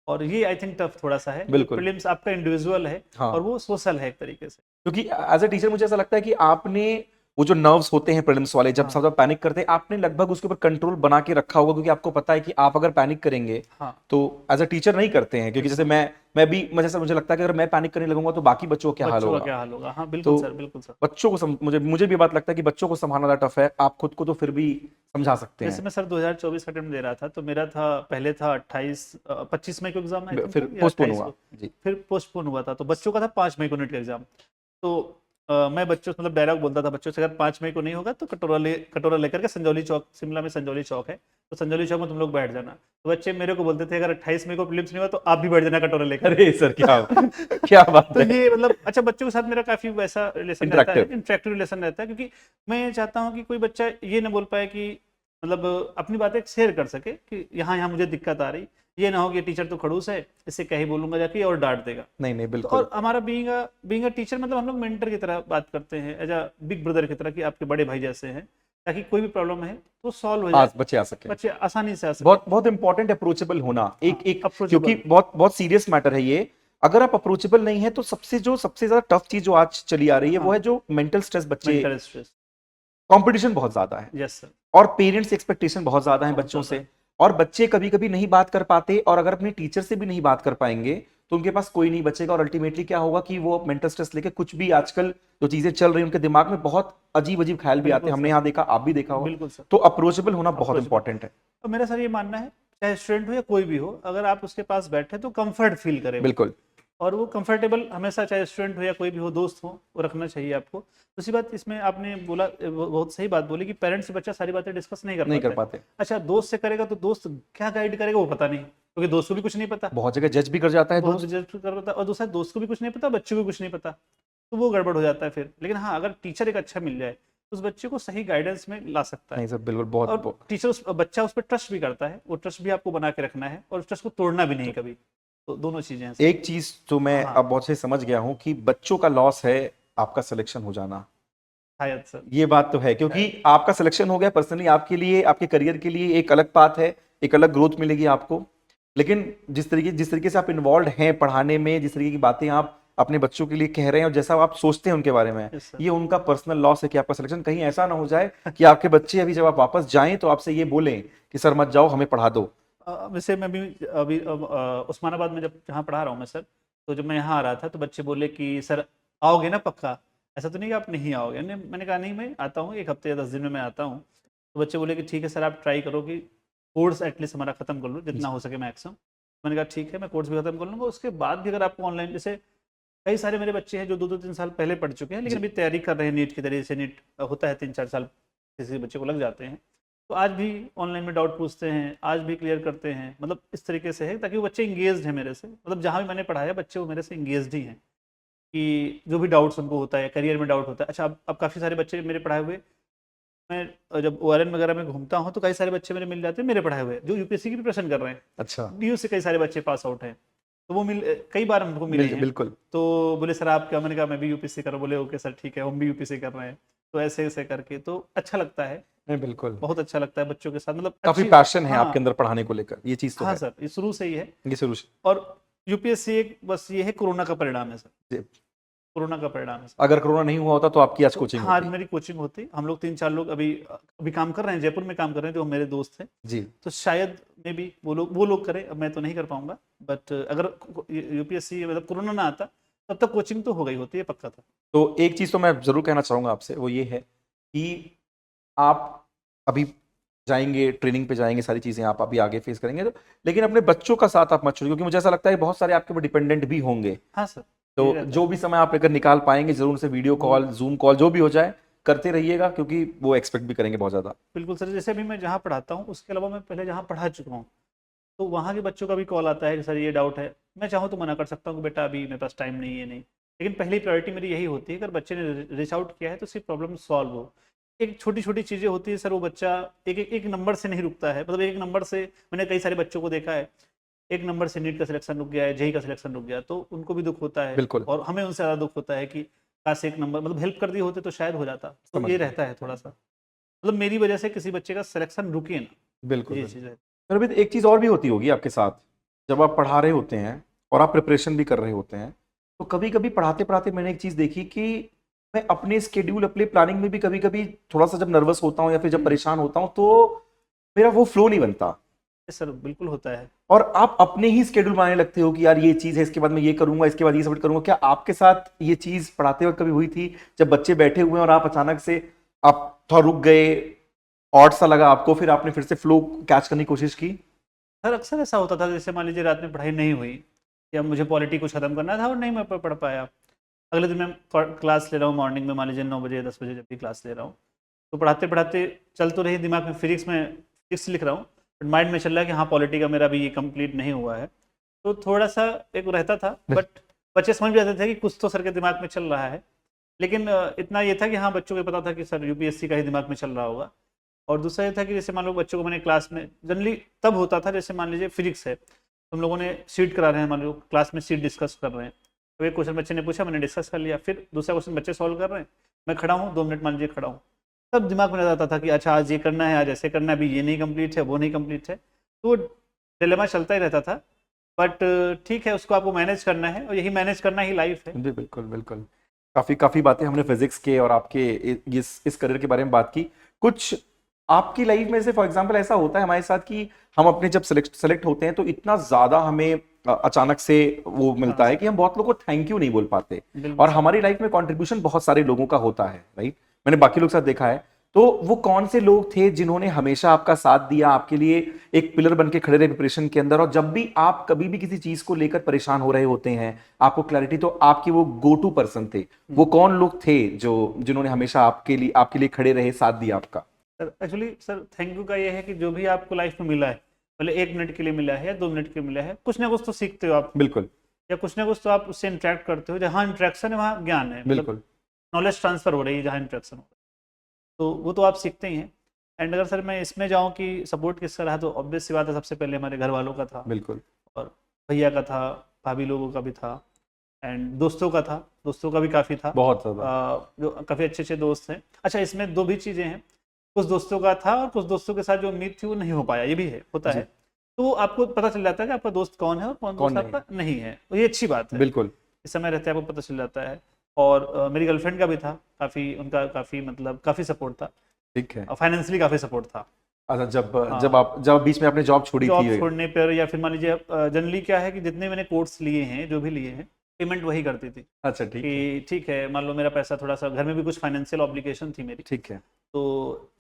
और ये आई थिंक टफ थोड़ा सा है, क्योंकि बिल्कुल। प्रीलिम्स आपका इंडिविजुअल है, हाँ, और वो सोशल है एक तरीके से। क्योंकि एज अ टीचर मुझे ऐसा लगता है कि आपने वो जो नर्व्स होते हैं प्रीलिम्स वाले, जब हाँ सब पैनिक करते हैं, आपने लगभग उसके ऊपर कंट्रोल बना के रखा होगा, क्योंकि आपको पता है कि आप अगर पैनिक करेंगे हाँ तो एज अ टीचर नहीं करते हैं, क्योंकि जैसे मैं भी जैसे मुझे लगता है कि अगर मैं पैनिक करने लगूंगा तो बाकी बच्चों का क्या हाल बच्चों का होगा। क्या हाल होगा। हाँ तो बिल्कुल सर, बिल्कुल सर। बच्चों को मुझे भी बात लगता है कि बच्चों को संभालना टफ है, आप खुद को तो फिर भी समझा सकते जैसे हैं। मैं सर 2024 का अटेम्प्ट दे रहा था, तो मेरा था पहले था 25 मई को एग्जाम आई थिंक फिर या पोस्टपोन 28 हुआ। को, जी। फिर पोस्टपोन हुआ था। तो बच्चों का था 5 मई को नीट का एग्जाम। तो मैं बच्चों से मतलब डायलॉग बोलता था बच्चों से, अगर 5 मई को नहीं होगा तो कटोरा लेकर के संजौली चौक, शिमला में संजौली चौक है, तो संजौली चौक में तुम लोग बैठ जाना। तो बच्चे मेरे को बोलते थे अगर 28 मई को प्रीलिम्स नहीं हुआ तो आप भी बैठ जाना कटोरा लेकर। अरे सर, क्या क्या बात तो है। ये मतलब अच्छा, बच्चों के साथ मेरा काफी वैसा रिलेशन रहता है, इंटरेक्टिव। इंटरेक्टिव रिलेशन रहता है, क्योंकि मैं चाहता हूँ कि कोई बच्चा ये ना बोल पाए कि मतलब अपनी बातें शेयर कर सके कि यहाँ यहाँ मुझे दिक्कत आ रही। ये ना हो कि टीचर तो खड़ूस है, इससे क्या ही बोलूंगा जाके और डांट देगा। नहीं नहीं, तो बिल्कुल। और हमारा बीइंग अ टीचर मतलब हम लोग मेंटर की तरह बात करते हैं, एज अ बिग ब्रदर की तरह, कि आपके बड़े भाई जैसे हैं, ताकि कोई भी प्रॉब्लम है तो सॉल्व हो जाए, आज बच्चे आ सके। बच्चे आसानी से आ सके। बहुत बहुत इंपॉर्टेंट अप्रोचेबल होना, हाँ एक एक क्योंकि अप्रोचेबल। बहुत बहुत सीरियस मैटर है ये। अगर आप अप्रोचेबल नहीं है तो सबसे ज्यादा टफ चीज जो आज चली आ रही है वो हाँ है जो मेंटल स्ट्रेस। बच्चे, मेंटल स्ट्रेस। कंपटीशन बहुत ज्यादा है, यस सर। और पेरेंट्स एक्सपेक्टेशन बहुत ज्यादा है बहुत बच्चों ज्यादा से। है। और बच्चे कभी कभी नहीं बात कर पाते, और अगर अपने टीचर से भी नहीं बात कर पाएंगे तो उनके पास कोई नहीं बचेगा, और अल्टीमेटली क्या होगा कि वो मेंटल स्ट्रेस लेके कुछ भी, आजकल जो चीजें चल रही हैं उनके दिमाग में बहुत अजीब अजीब ख्याल भी आते बिल्कुल हैं, हमने सर, यहाँ देखा, आप भी देखा होगा। बिल्कुल सर। तो अप्रोचेबल होना बहुत अप्रोचेबल। इंपॉर्टेंट है। तो मेरा सर ये मानना है, चाहे स्टूडेंट हो या कोई भी हो, अगर आप उसके पास बैठे तो कंफर्ट फील करे वो। बिल्कुल। और वो कंफर्टेबल हमेशा, चाहे स्टूडेंट हो या कोई भी हो, दोस्त हो, वो रखना चाहिए आपको। दूसरी बात इसमें आपने बोला, बहुत सही बात बोली, कि पेरेंट्स से बच्चा सारी बातें डिस्कस नहीं कर नहीं पाता कर है। पाते। अच्छा दोस्त से करेगा तो दोस्त क्या गाइड करेगा वो पता नहीं, क्योंकि दोस्त को भी कुछ नहीं पता। बहुत जगह जज भी कर जाता है बहुत दोस्त। रिजेक्ट कर पाता, और दूसरा दोस्त को भी कुछ नहीं पता, बच्चे को भी कुछ नहीं पता, तो वो गड़बड़ हो जाता है फिर। लेकिन हाँ, अगर टीचर एक अच्छा मिल जाए तो उस बच्चे को सही गाइडेंस में ला सकता है। नहीं सर, बिल्कुल। बहुत और टीचर बच्चा उस पर ट्रस्ट भी करता है, वो ट्रस्ट भी आपको बना के रखना है, और ट्रस्ट को तोड़ना भी नहीं कभी। तो दोनों चीजें हैं सर। एक चीज जो मैं हाँ अब बहुत से समझ गया हूं कि बच्चों का लॉस है आपका सिलेक्शन हो जाना। शायद सर। ये बात तो है, क्योंकि आपका सिलेक्शन हो गया, पर्सनली आपके लिए, आपके करियर के लिए एक अलग पाथ है, एक अलग ग्रोथ मिलेगी आपको। लेकिन जिस तरीके से आप इन्वॉल्व हैं पढ़ाने में, जिस तरीके की बातें आप अपने बच्चों के लिए कह रहे हैं, और जैसा आप सोचते हैं उनके बारे में, यस सर। ये उनका पर्सनल लॉस है कि आपका सिलेक्शन कहीं ऐसा ना हो जाए कि आपके बच्चे अभी जब आप वापस जाएं तो आपसे ये बोलें कि सर मत जाओ, हमें पढ़ा दो। वैसे मैं भी अभी उस्मानाबाद में जब जहाँ पढ़ा रहा हूँ मैं सर, तो जब मैं यहाँ आ रहा था तो बच्चे बोले कि सर आओगे ना पक्का, ऐसा तो नहीं कि आप नहीं आओगे। मैंने कहा नहीं, मैं आता हूँ, 1 हफ्ते या 10 दिन में मैं आता हूँ। तो बच्चे बोले कि ठीक है सर, आप ट्राई करो कि कोर्स एटलीस्ट हमारा खत्म कर लो जितना हो सके मैक्सिमम। मैंने कहा ठीक है, मैं कोर्स भी खत्म कर लूँगा, उसके बाद भी अगर आपको ऑनलाइन, जैसे कई सारे मेरे बच्चे हैं जो 2-2 3 साल पहले पढ़ चुके हैं, लेकिन जी। अभी तैयारी कर रहे हैं नीट की तरीके से। नीट होता है 3-4 साल किसी बच्चे को लग जाते हैं, तो आज भी ऑनलाइन में डाउट पूछते हैं, आज भी क्लियर करते हैं। मतलब इस तरीके से है ताकि वो बच्चे इंगेज्ड हैं मेरे से, मतलब जहाँ भी मैंने पढ़ाया बच्चे वो मेरे से इंगेज्ड ही हैं, कि जो भी डाउट्स उनको होता है, करियर में डाउट होता है। अच्छा अब काफ़ी सारे बच्चे मेरे पढ़ाए हुए, मैं जब ORN वगैरह में घूमता हूँ तो कई सारे बच्चे मेरे मिल जाते हैं मेरे पढ़ाए हुए, जो यूपीएससी की प्रिपरेशन कर रहे हैं। अच्छा। DU से कई सारे बच्चे पास आउट हैं, तो वो कई बार हमको मिले हैं। बिल्कुल। तो बोले सर आप क्या, मैंने कहा मैं भी यूपीएससी कर रहा हूँ। बोले ओके सर ठीक है, हम भी यूपीएससी कर रहे हैं। तो ऐसे ऐसे करके तो अच्छा लगता है, नहीं, बिल्कुल। बहुत अच्छा लगता है बच्चों के साथ, मतलब काफी अच्छी। पैशन है आपके हाँ अंदर पढ़ाने को लेकर, ये चीज तो हाँ है। सर, ये शुरू से ही है। ये शुरू से। और यूपीएससी एक बस ये है, कोरोना का परिणाम है सर, जी। कोरोना का परिणाम है सर। अगर कोरोना नहीं हुआ होता तो आपकी आज तो कोचिंग हाँ, आज होती। मेरी कोचिंग होती, हम लोग 3-4 लोग अभी अभी काम कर रहे हैं, जयपुर में काम कर रहे हैं, जो मेरे दोस्त हैं। जी। तो शायद में भी वो लोग करें, अब मैं तो नहीं कर पाऊंगा। बट अगर यूपीएससी मतलब कोरोना ना आता तब तक कोचिंग तो हो गई होती है, पक्का था। तो एक चीज तो मैं जरूर कहना चाहूंगा आपसे, वो ये है कि आप अभी जाएंगे, ट्रेनिंग पे जाएंगे, सारी चीजें आप अभी आगे फेस करेंगे, तो लेकिन अपने बच्चों का साथ आप मत छोड़िए, क्योंकि मुझे ऐसा लगता है बहुत सारे आपके ऊपर डिपेंडेंट भी होंगे। हाँ सर, तो ये रहता जो है। भी समय आप अगर निकाल पाएंगे जरूर उनसे वीडियो वो कॉल, जूम कॉल, जो भी हो जाए करते रहिएगा, क्योंकि वो एक्सपेक्ट भी करेंगे बहुत ज्यादा। बिल्कुल सर, जैसे अभी मैं जहाँ पढ़ाता हूँ उसके अलावा मैं पहले जहाँ पढ़ा चुका हूँ, तो वहाँ के बच्चों का भी कॉल आता है कि सर ये डाउट है। मैं चाहूँ तो मना कर सकता हूँ कि बेटा अभी मेरे पास टाइम नहीं है, नहीं। लेकिन पहली प्रायोरिटी मेरी यही होती है, अगर बच्चे ने रीच आउट किया है तो उसकी प्रॉब्लम सॉल्व हो। एक छोटी छोटी चीज़ें होती है सर, वो बच्चा एक नंबर से नहीं रुकता है। मतलब एक नंबर से, मैंने कई सारे बच्चों को देखा है, एक नंबर से नीट का सिलेक्शन रुक गया है, जेई का सिलेक्शन रुक गया, तो उनको भी दुख होता है। बिल्कुल। और हमें उनसे ज़्यादा दुख होता है कि काश एक नंबर मतलब हेल्प कर दिए होते तो शायद हो जाता। तो समझ ये गया। रहता है थोड़ा सा, मतलब मेरी वजह से किसी बच्चे का सिलेक्शन रुके ना, बिल्कुल, ये बिल्कुल। चीज़ है। पर अभी एक चीज और भी होती होगी आपके साथ, जब आप पढ़ा रहे होते हैं और आप प्रिपरेशन भी कर रहे होते हैं, तो कभी कभी पढ़ाते पढ़ाते मैंने एक चीज देखी कि मैं अपने स्केड्यूल अपने प्लानिंग में भी कभी कभी थोड़ा सा जब नर्वस होता हूँ या फिर जब परेशान होता हूँ तो मेरा वो फ्लो नहीं बनता। सर बिल्कुल होता है। और आप अपने ही स्केड्यूल बनाने लगते हो कि यार ये चीज है, इसके बाद मैं ये करूंगा, इसके बाद ये सबमिट करूंगा। क्या आपके साथ ये चीज पढ़ाते वक्त कभी हुई थी जब बच्चे बैठे हुए हैं और आप अचानक से आप थोड़ा रुक गए, ऑड सा लगा आपको, फिर आपने फिर से फ्लो कैच करने की कोशिश की? सर अक्सर ऐसा होता था, जैसे मान लीजिए रात में पढ़ाई नहीं हुई या मुझे पॉलिटी कुछ खत्म करना था और नहीं मैं पढ़ पाया, अगले दिन मैं क्लास ले रहा हूँ मॉर्निंग में, मान लीजिए 9 बजे 10 बजे जब भी क्लास ले रहा हूँ, तो पढ़ाते पढ़ाते चल तो रही दिमाग में फिजिक्स में, फिजिक्स लिख रहा हूँ, बट माइंड में चल रहा है कि हाँ पॉलिटी का मेरा भी ये कंप्लीट नहीं हुआ है। तो थोड़ा सा एक रहता था, बट बच्चे समझ भी जाते थे कि कुछ तो सर के दिमाग में चल रहा है। लेकिन इतना ये था कि हाँ बच्चों को पता था कि सर यूपीएससी का ही दिमाग में चल रहा होगा। और दूसरा ये था कि जैसे मान लो बच्चों को मैंने क्लास में जनरली तब होता था, जैसे मान लीजिए फिजिक्स है, तुम लोगों ने सीट करा रहे हैं, मान लो क्लास में सीट डिस्कस कर रहे हैं, तो एक क्वेश्चन बच्चे ने पूछा, मैंने डिस्कस कर लिया, फिर दूसरा क्वेश्चन बच्चे सॉल्व कर रहे हैं, मैं खड़ा हूँ 2 मिनट मान लीजिए खड़ा हूँ, तब दिमाग में आता था कि अच्छा आज ये करना है, आज ऐसे करना है, अभी ये नहीं कंप्लीट है, वो नहीं कंप्लीट है, तो डिलेमा चलता ही रहता था। बट ठीक है, उसको आपको मैनेज करना है और यही मैनेज करना ही लाइफ है। जी बिल्कुल बिल्कुल। काफी काफी बातें हमने फिजिक्स के और आपके इस करियर के बारे में बात की। कुछ आपकी लाइफ में से फॉर एग्जांपल ऐसा होता है हमारे साथ कि हम अपने जब सेलेक्ट होते हैं तो इतना ज्यादा हमें अचानक से वो मिलता हाँ है कि हम बहुत लोगों को थैंक यू नहीं बोल पाते। बिल्कुल और सर। हमारी लाइफ में कंट्रीब्यूशन बहुत सारे लोगों का होता है, राइट? मैंने बाकी लोग के साथ देखा है। तो वो कौन से लोग थे जिन्होंने हमेशा आपका साथ दिया, आपके लिए एक पिलर बन के खड़े रहे प्रिपरेशन के अंदर, और जब भी आप कभी भी किसी चीज को लेकर परेशान हो रहे होते हैं, आपको क्लैरिटी, तो आपके वो गो टू पर्सन थे? वो कौन लोग थे जो जिन्होंने हमेशा आपके लिए खड़े रहे, साथ दिया आपका? Sir actually sir thank you का ये है कि जो भी आपको लाइफ में मिला है, भले 1 मिनट के लिए मिला है या 2 मिनट के लिए मिला है, कुछ ना कुछ तो सीखते हो आप, बिल्कुल या कुछ ना कुछ तो आप उससे इंटरेक्ट करते हो। जहाँ इंटरेक्शन है वहाँ ज्ञान है, मतलब बिल्कुल। नॉलेज ट्रांसफर हो रही है जहाँ इंटरेक्शन हो रहा है, तो वो तो आप सीखते ही हैं। एंड अगर सर मैं इसमें जाऊँ कि सपोर्ट किसका रहा, तो ऑब्वियस सी बात है, सबसे पहले हमारे घर वालों का था, बिल्कुल और भैया का था, भाभी लोगों का भी था, एंड दोस्तों का था, दोस्तों का भी काफ़ी था। बहुत ज्यादा। जो काफ़ी अच्छे अच्छे दोस्त हैं। अच्छा इसमें दो भी चीज़ें हैं, कुछ दोस्तों का था और कुछ दोस्तों के साथ जो उम्मीद थी वो नहीं हो पाया, ये भी है, होता जी। है। तो आपको पता चल जाता है कि आपका दोस्त कौन है और कौन कौन दोस्त नहीं? आपका नहीं है, तो ये अच्छी बात है। बिल्कुल। इस समय रहते आपको पता चल जाता है। और मेरी गर्लफ्रेंड का भी था, काफ़ी उनका काफ़ी मतलब काफ़ी सपोर्ट था, ठीक है। फाइनेंशियली काफ़ी सपोर्ट था। अच्छा, हाँ, जब बीच में आपने जॉब छोड़ी जॉब थी? छोड़ने पर या फिर मान लीजिए जनरली क्या है कि जितने मैंने कोर्स लिए हैं, जो भी लिए हैं, पेमेंट वही करती थी अच्छा ठीक है। कि ठीक है, मान लो मेरा पैसा थोड़ा सा, घर में भी कुछ फाइनेंशियल ऑब्लिगेशन थी मेरी, ठीक है। तो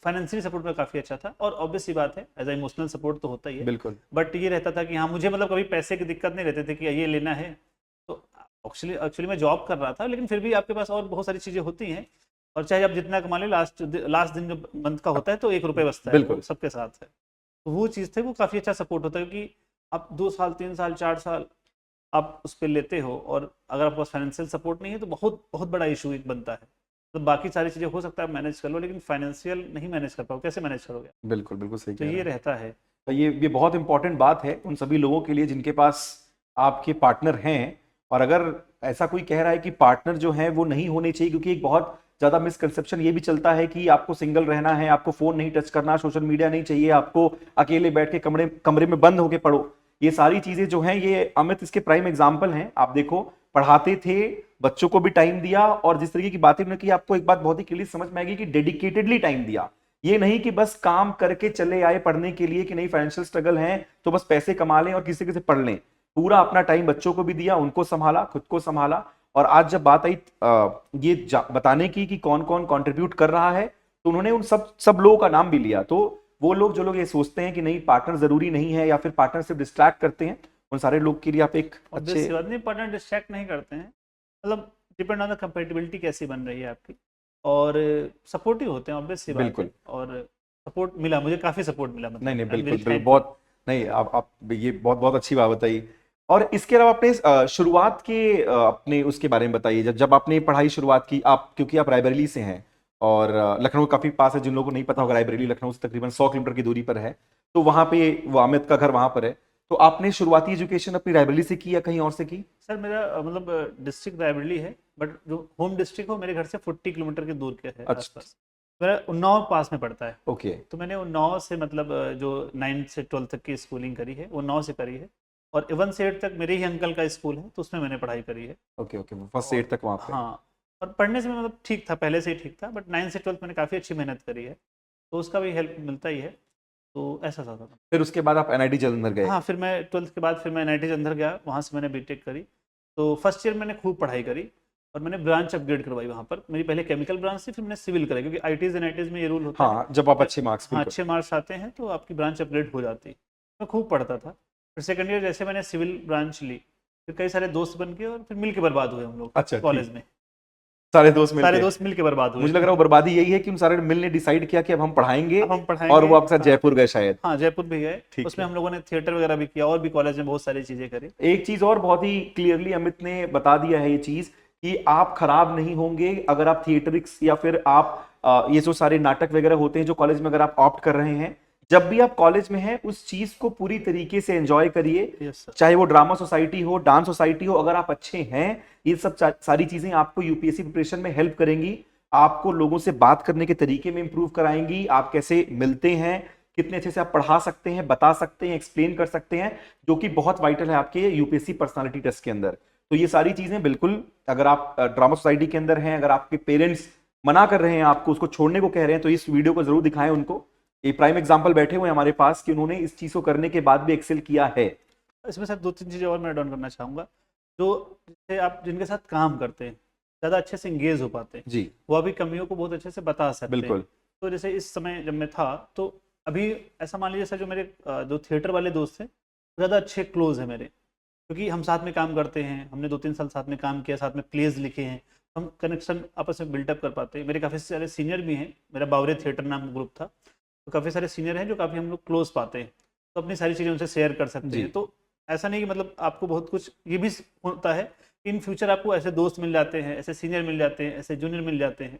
फाइनेंशियली सपोर्ट में काफ़ी अच्छा था। और ऑब्वियस सी बात है, एज ए इमोशनल सपोर्ट तो होता ही है, बिल्कुल बट ये रहता था कि हाँ मुझे मतलब कभी पैसे की दिक्कत नहीं रहती थी कि ये लेना है। तो एक्चुअली एक्चुअली मैं जॉब कर रहा था, लेकिन फिर भी आपके पास और बहुत सारी चीज़ें होती हैं, और चाहे आप जितना कमा लें, लास्ट दिन जो मंथ का होता है तो 1 रुपये बचता है, बिल्कुल। वो सबके साथ है। तो वो चीज़ थे, वो काफ़ी अच्छा सपोर्ट होता है, क्योंकि आप 2 साल 3 साल 4 साल आप उस पर लेते हो, और अगर आपके पास फाइनेंशियल सपोर्ट नहीं है तो बहुत बहुत बड़ा इशू एक बनता है। तो बाकी सारी चीज़ें हो सकता है आप मैनेज कर लो, लेकिन फाइनेंशियल नहीं मैनेज कर पाओ, कैसे मैनेज करोगे? बिल्कुल बिल्कुल सही तो कह रहे ये हैं। रहता है। तो ये बहुत इंपॉर्टेंट बात है उन सभी लोगों के लिए जिनके पास आपके पार्टनर हैं। और अगर ऐसा कोई कह रहा है कि पार्टनर जो है वो नहीं होने चाहिए, क्योंकि एक बहुत ज्यादा मिसकंसेप्शन ये भी चलता है कि आपको सिंगल रहना है, आपको फोन नहीं टच करना, सोशल मीडिया नहीं चाहिए, आपको अकेले बैठ के कमरे कमरे में बंद होके पढ़ो। ये सारी चीजें जो हैं, ये अमित इसके प्राइम एग्जाम्पल हैं। आप देखो, पढ़ाते थे, बच्चों को भी टाइम दिया, और जिस तरीके की बातें उन्होंने की, आपको एक बात बहुत ही क्लियर समझ में आएगी कि डेडिकेटेडली टाइम दिया। ये नहीं कि बस काम करके चले आए पढ़ने के लिए कि नहीं फाइनेंशियल स्ट्रगल है तो बस पैसे कमा लें और किसी किसी पढ़ लें। पूरा अपना टाइम बच्चों को भी दिया, उनको संभाला, खुद को संभाला। और आज जब बात आई ये बताने की कि कौन कौन कंट्रीब्यूट कर रहा है, तो उन्होंने उन सब लोगों का नाम भी लिया। तो वो लोग जो लोग ये सोचते हैं कि नहीं पार्टनर जरूरी नहीं है या फिर पार्टनर सिर्फ डिस्ट्रैक्ट करते हैं, उन सारे लोग के लिए आप एक ऑब्वियस अच्छे। सी बात नहीं, पार्टनर डिस्ट्रैक्ट नहीं करते हैं, मतलब डिपेंड ऑन द कंपेटिबिलिटी कैसी बन रही है आपकी, और सपोर्टिव होते हैं, ऑब्वियस सी बात है। बिल्कुल। और सपोर्ट मिला, मुझे काफ़ी सपोर्ट मिला, नहीं मतलब नहीं आई एम वेरी बिल्कुल बिल्कुल, थैंकफुल। बहुत। नहीं, आप ये बहुत बहुत अच्छी बात बताई। और इसके अलावा आपने शुरुआत के अपने उसके बारे में बताइए, जब जब आपने पढ़ाई शुरुआत की, आप क्योंकि आप रायबरेली से हैं और लखनऊ काफी पास है, जिन लोगों को नहीं पता होगा, रायबरेली लखनऊ से तकरीबन 100 किलोमीटर की दूरी पर है। तो वहां पे वो अमित का घर वहां पर है। तो आपने शुरुआती एजुकेशन अपनी रायबरेली से की या कहीं और से की? सर मेरा मतलब डिस्ट्रिक्ट रायबरेली है, बट जो होम डिस्ट्रिक्ट हो मेरे घर से 40 किलोमीटर के दूर के है अच्छा। आसपास। मेरा उन्नाव पास में पड़ता है। ओके। तो मैंने उन्नाव से मतलब जो 9 से 12 तक की स्कूलिंग करी है, उन्नाव से करी है, और 1 से 8 तक मेरे ही अंकल का स्कूल है, तो उसमें मैंने पढ़ाई करी है। ओके ओके, फर्स्ट से और 8 तक वहां पे। हाँ, और पढ़ने से मैं मतलब ठीक था, पहले से ही ठीक था, बट 9 से 12 मैंने काफ़ी अच्छी मेहनत करी है, तो उसका भी हेल्प मिलता ही है, तो ऐसा था। फिर उसके बाद आप एनआईटी जालंधर गए। हाँ, फिर मैं 12th के बाद फिर मैं एनआईटी जालंधर गया, वहाँ से मैंने बीटेक करी। तो फर्स्ट ईयर मैंने खूब पढ़ाई करी और मैंने ब्रांच अपग्रेड करवाई वहाँ पर। मेरी पहले केमिकल ब्रांच थी, फिर मैंने सिविल कराई, क्योंकि आईटीज़ एनआईटीज़ में ये रूल होता है हाँ, जब आप कि अच्छे मार्क्स, हाँ, बिल्कुल। अच्छे मार्क्स आते हैं तो आपकी ब्रांच अपग्रेड हो जाती है। मैं खूब पढ़ता था। फिर सेकंड ईयर जैसे मैंने सिविल ब्रांच ली, फिर कई सारे दोस्त बन गए और फिर मिल के बर्बाद हुए हम लोग अच्छा, कॉलेज ठीक। में। सारे दोस्त सारे मिलके। दोस्त मिल के बर्बाद हुए। मुझे लग रहा है वो बर्बादी यही है कि उन सारे मिल ने डिसाइड किया कि अब हम पढ़ाएंगे, अब हम और पढ़ाएंगे। वो आपके साथ हाँ, जयपुर गए शायद। हाँ, जयपुर भी गए। ठीक उसमें है। हम लोगों ने थिएटर वगैरह भी किया और भी कॉलेज में बहुत सारी चीज़ें करी। एक चीज और बहुत ही क्लियरली अमित ने बता दिया है ये चीज, कि आप खराब नहीं होंगे अगर आप थिएटरिक्स या फिर आप ये जो सारे नाटक वगैरह होते हैं जो कॉलेज में अगर आप ऑप्ट कर रहे हैं, जब भी आप कॉलेज में हैं उस चीज को पूरी तरीके से एंजॉय करिए। Yes sir. चाहे वो ड्रामा सोसाइटी हो, डांस सोसाइटी हो, अगर आप अच्छे हैं, ये सब सारी चीजें आपको यूपीएससी प्रिपरेशन में हेल्प करेंगी। आपको लोगों से बात करने के तरीके में इंप्रूव कराएंगी, आप कैसे मिलते हैं, कितने अच्छे से आप पढ़ा सकते हैं, बता सकते हैं, एक्सप्लेन कर सकते हैं, जो कि बहुत वाइटल है आपके यूपीएससी पर्सनालिटी टेस्ट के अंदर। तो ये सारी चीजें बिल्कुल, अगर आप ड्रामा सोसाइटी के अंदर हैं, अगर आपके पेरेंट्स मना कर रहे हैं आपको, उसको छोड़ने को कह रहे हैं, तो इस वीडियो को जरूर दिखाएं उनको। ये प्राइम एग्जांपल बैठे हुए हैं हमारे पास कि उन्होंने इस चीज को करने के बाद भी एक्सेल किया है। इसमें सर 2-3 चीज़ें और मैं ऐड ऑन करना चाहूँगा। जो जैसे आप जिनके साथ काम करते हैं, ज़्यादा अच्छे से एंगेज हो पाते हैं, जी, वो अभी कमियों को बहुत अच्छे से बता सकते हैं। बिल्कुल। तो जैसे इस समय जब मैं था, तो अभी ऐसा मान लीजिए सर, जो मेरे जो थिएटर वाले दोस्त हैं, ज़्यादा अच्छे क्लोज हैं मेरे, क्योंकि हम साथ में काम करते हैं, हमने 2-3 साल साथ में काम किया, साथ में प्लेज़ लिखे हैं, हम कनेक्शन आपस में बिल्टअप कर पाते हैं। मेरे काफ़ी सारे सीनियर भी हैं, मेरा बावरे थिएटर नाम ग्रुप था, तो काफ़ी सारे सीनियर हैं जो काफ़ी हम लोग क्लोज पाते हैं, तो अपनी सारी चीज़ें उनसे शेयर कर सकते जी। हैं। तो ऐसा नहीं कि मतलब आपको बहुत कुछ ये भी होता है कि इन फ्यूचर आपको ऐसे दोस्त मिल जाते हैं, ऐसे सीनियर मिल जाते हैं, ऐसे जूनियर मिल जाते हैं,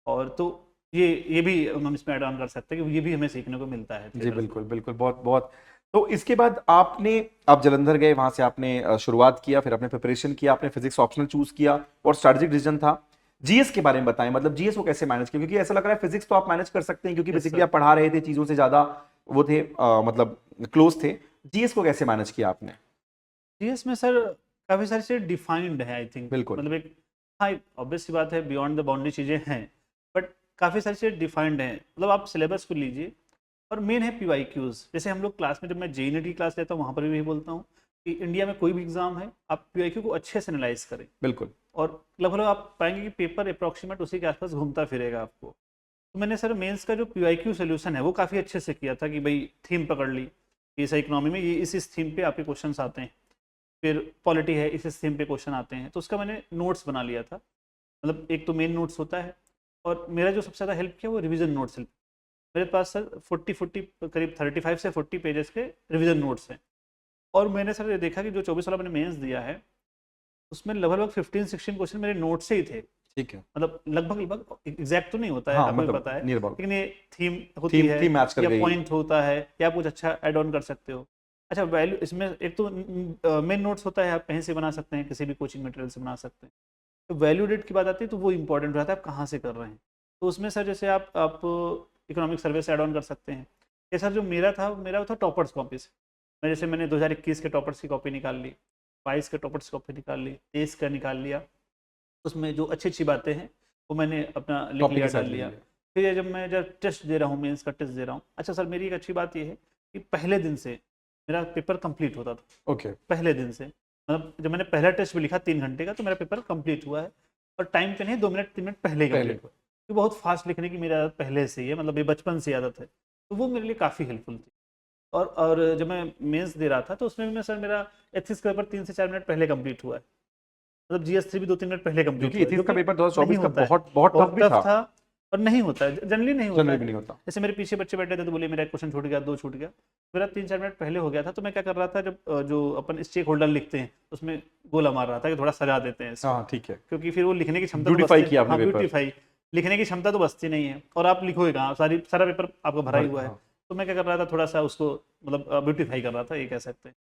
और तो ये भी हम इसमें ऐड ऑन कर सकते हैं कि ये भी हमें सीखने को मिलता है जी, थिएटर से। बिल्कुल बिल्कुल, बहुत बहुत। तो इसके बाद आप जलंधर गए, वहां से आपने शुरुआत किया, फिर आपने प्रिपरेशन किया, आपने फिजिक्स ऑप्शनल चूज किया और स्ट्रेटेजिक डिसीजन था। जीएस के बारे में बताएं, मतलब जीएस को कैसे मैनेज किया, क्योंकि ऐसा लग रहा है फिजिक्स तो आप मैनेज कर सकते हैं क्योंकि यस बेसिकली सर। आप पढ़ा रहे थे, चीजों से ज्यादा वो थे, मतलब क्लोज थे। जीएस को कैसे मैनेज किया आपने? जीएस में सर काफ़ी सारी चीज़ें डिफाइंड है, आई थिंक, बिल्कुल। मतलब एक, हाँ, ऑब्वियस सी बात है, बियॉन्ड द बाउंड्री चीज़ें हैं, बट काफ़ी सारी चीज़ें डिफाइंड हैं। मतलब आप सिलेबस को लीजिए, और मेन है पीवाईक्यूज। जैसे हम लोग क्लास में, जब मैं जेईई की क्लास लेता हूँ, वहाँ पर भी यही बोलता हूँ कि इंडिया में कोई भी एग्जाम है, आप पीवाईक्यू को अच्छे से एनालाइज करें, बिल्कुल। और लगभग आप पाएंगे कि पेपर अप्रॉक्सीमेट उसी के आसपास घूमता फिरेगा आपको। तो मैंने सर मेंस का जो पीवाईक्यू सोल्यूशन है वो काफ़ी अच्छे से किया था, कि भाई थीम पकड़ ली, ये सही इकोनॉमी में ये इस थीम पे आपके क्वेश्चंस आते हैं, फिर पॉलिटी है, इस थीम पे क्वेश्चन आते हैं, तो उसका मैंने नोट्स बना लिया था। मतलब एक तो मेन नोट्स होता है, और मेरा जो सबसे ज़्यादा हेल्प किया वो रिवीजन नोट्स हेल्प। मेरे पास सर 40 करीब 35 से 40 पेजेस के रिवीजन नोट्स हैं, और मैंने सर ये देखा कि जो 24 वाला मैंने मेंस दिया है, उसमें लगभग 15-16 क्वेश्चन मेरे नोट से ही थे। ठीक है। मतलब लगभग एग्जैक्ट तो नहीं होता है, हाँ, आपको भी मतलब पता है, नियर अबाउट लेकिन ये थीम होती थीम है, थीम मैच कर या गई। पॉइंट होता है, या आप कुछ अच्छा ऐड ऑन कर सकते हो। अच्छा, वैल्यू इसमें एक तो मेन नोट्स होता है, आप कहीं से बना सकते हैं, किसी भी कोचिंग मटेरियल से बना सकते हैं। तो वैल्यू डेट की बात आती है तो वो इंपॉर्टेंट रहता है, आप कहाँ से कर रहे हैं। तो उसमें सर जैसे आप इकोनॉमिक सर्वे से ऐड ऑन कर सकते हैं। ये सर जो मेरा था टॉपर्स कॉपी से। मैंने 2021 के टॉपर्स की कॉपी निकाल ली, 22 के टॉपर्स की कॉपी निकाल ली, 23 का निकाल लिया। उसमें जो अच्छी अच्छी बातें हैं वो मैंने अपना लिख टॉपिक लिया, के साथ डाल ले लिया। लिया। फिर जब टेस्ट दे रहा हूँ, मेंस का टेस्ट दे रहा हूँ, अच्छा सर मेरी एक अच्छी बात ये है कि पहले दिन से मेरा पेपर कंप्लीट होता था। ओके। पहले दिन से, मतलब जब मैंने पहला टेस्ट भी लिखा 3 घंटे का, तो मेरा पेपर कंप्लीट हुआ है, और टाइम पे नहीं, 2 मिनट 3 मिनट पहले ही पहले। कंप्लीट हुआ। तो बहुत फास्ट लिखने की मेरी आदत पहले से ही है, मतलब ये बचपन से आदत है, तो वो मेरे लिए काफ़ी हेल्पफुल थी। और जब मैं मेंस दे रहा था, तो उसमें भी मैं सर मेरा एथिक्स का पेपर 3 से 4 मिनट पहले कंप्लीट हुआ है। मतलब जीएस 3 भी 2-3 मिनट पहले कंप्लीट क्योंकि हुआ है, जो एथिक्स का कि पेपर नहीं 2024 का होता है, बहुत बहुत टफ बहुत भी टफ था। था, और नहीं होता है, जनरली नहीं होता जनरली भी है। नहीं होता। जैसे मेरे पीछे बच्चे बैठे थे, तो बोले मेरा एक क्वेश्चन छूट गया, 2 छूट गया, मेरा 3-4 मिनट पहले हो गया था। तो मैं क्या कर रहा था, जब जो अपन स्टेक होल्डर लिखते हैं, उसमें गोला मार रहा था कि थोड़ा सजा देते हैं इसको, हाँ, ठीक है। क्योंकि फिर वो लिखने की क्षमता तो ब्यूटीफाई बचती, किया आपने हाँ, पेपर। ब्यूटीफाई, लिखने की क्षमता तो बचती नहीं है, और आप लिखोगे कहाँ, सारा पेपर आपका भरा ही हुआ है। हाँ। तो मैं क्या कर रहा था, थोड़ा सा उसको मतलब ब्यूटीफाई कर रहा था, ये कह सकते हैं।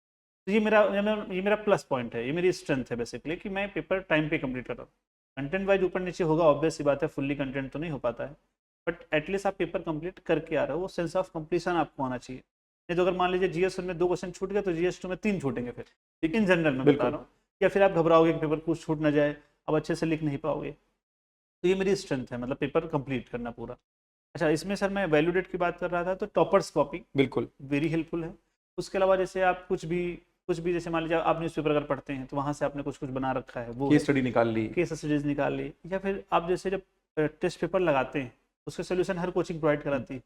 तो ये मेरा प्लस पॉइंट है, ये मेरी स्ट्रेंथ है बेसिकली, कि मैं पेपर टाइम पे कंप्लीट कर रहा हूँ। कंटेंट वाइज ऊपर नीचे होगा, ऑब्वियस सी बात है, फुल्ली कंटेंट तो नहीं हो पाता है, बट एटलीस्ट आप पेपर कंप्लीट करके आ रहे हो, वो सेंस ऑफ कंप्लीशन आपको आना चाहिए। नहीं तो अगर मान लीजिए जीएस में 2 क्वेश्चन छूट गए, तो जीएस 2 में 3 छूटेंगे फिर, लेकिन जनरल में बता बिल्कुल। रहा हूँ। या फिर आप घबराओगे कि पेपर कुछ छूट ना जाए, अब अच्छे से लिख नहीं पाओगे। तो ये मेरी स्ट्रेंथ है, मतलब पेपर कंप्लीट करना पूरा। अच्छा, इसमें सर मैं वैल्यू डेट की बात कर रहा था, तो टॉपर्स कॉपी बिल्कुल वेरी हेल्पफुल है। उसके अलावा जैसे आप कुछ भी जैसे मान लीजिए आप न्यूज़पेपर अगर पढ़ते हैं तो वहाँ से आपने कुछ कुछ बना रखा है, वो केस स्टडी निकाल ली। केस स्टडीज निकाल ली, या फिर आप जैसे जब टेस्ट पेपर लगाते हैं उसके सोल्यूशन हर कोचिंग प्रोवाइड कराती है,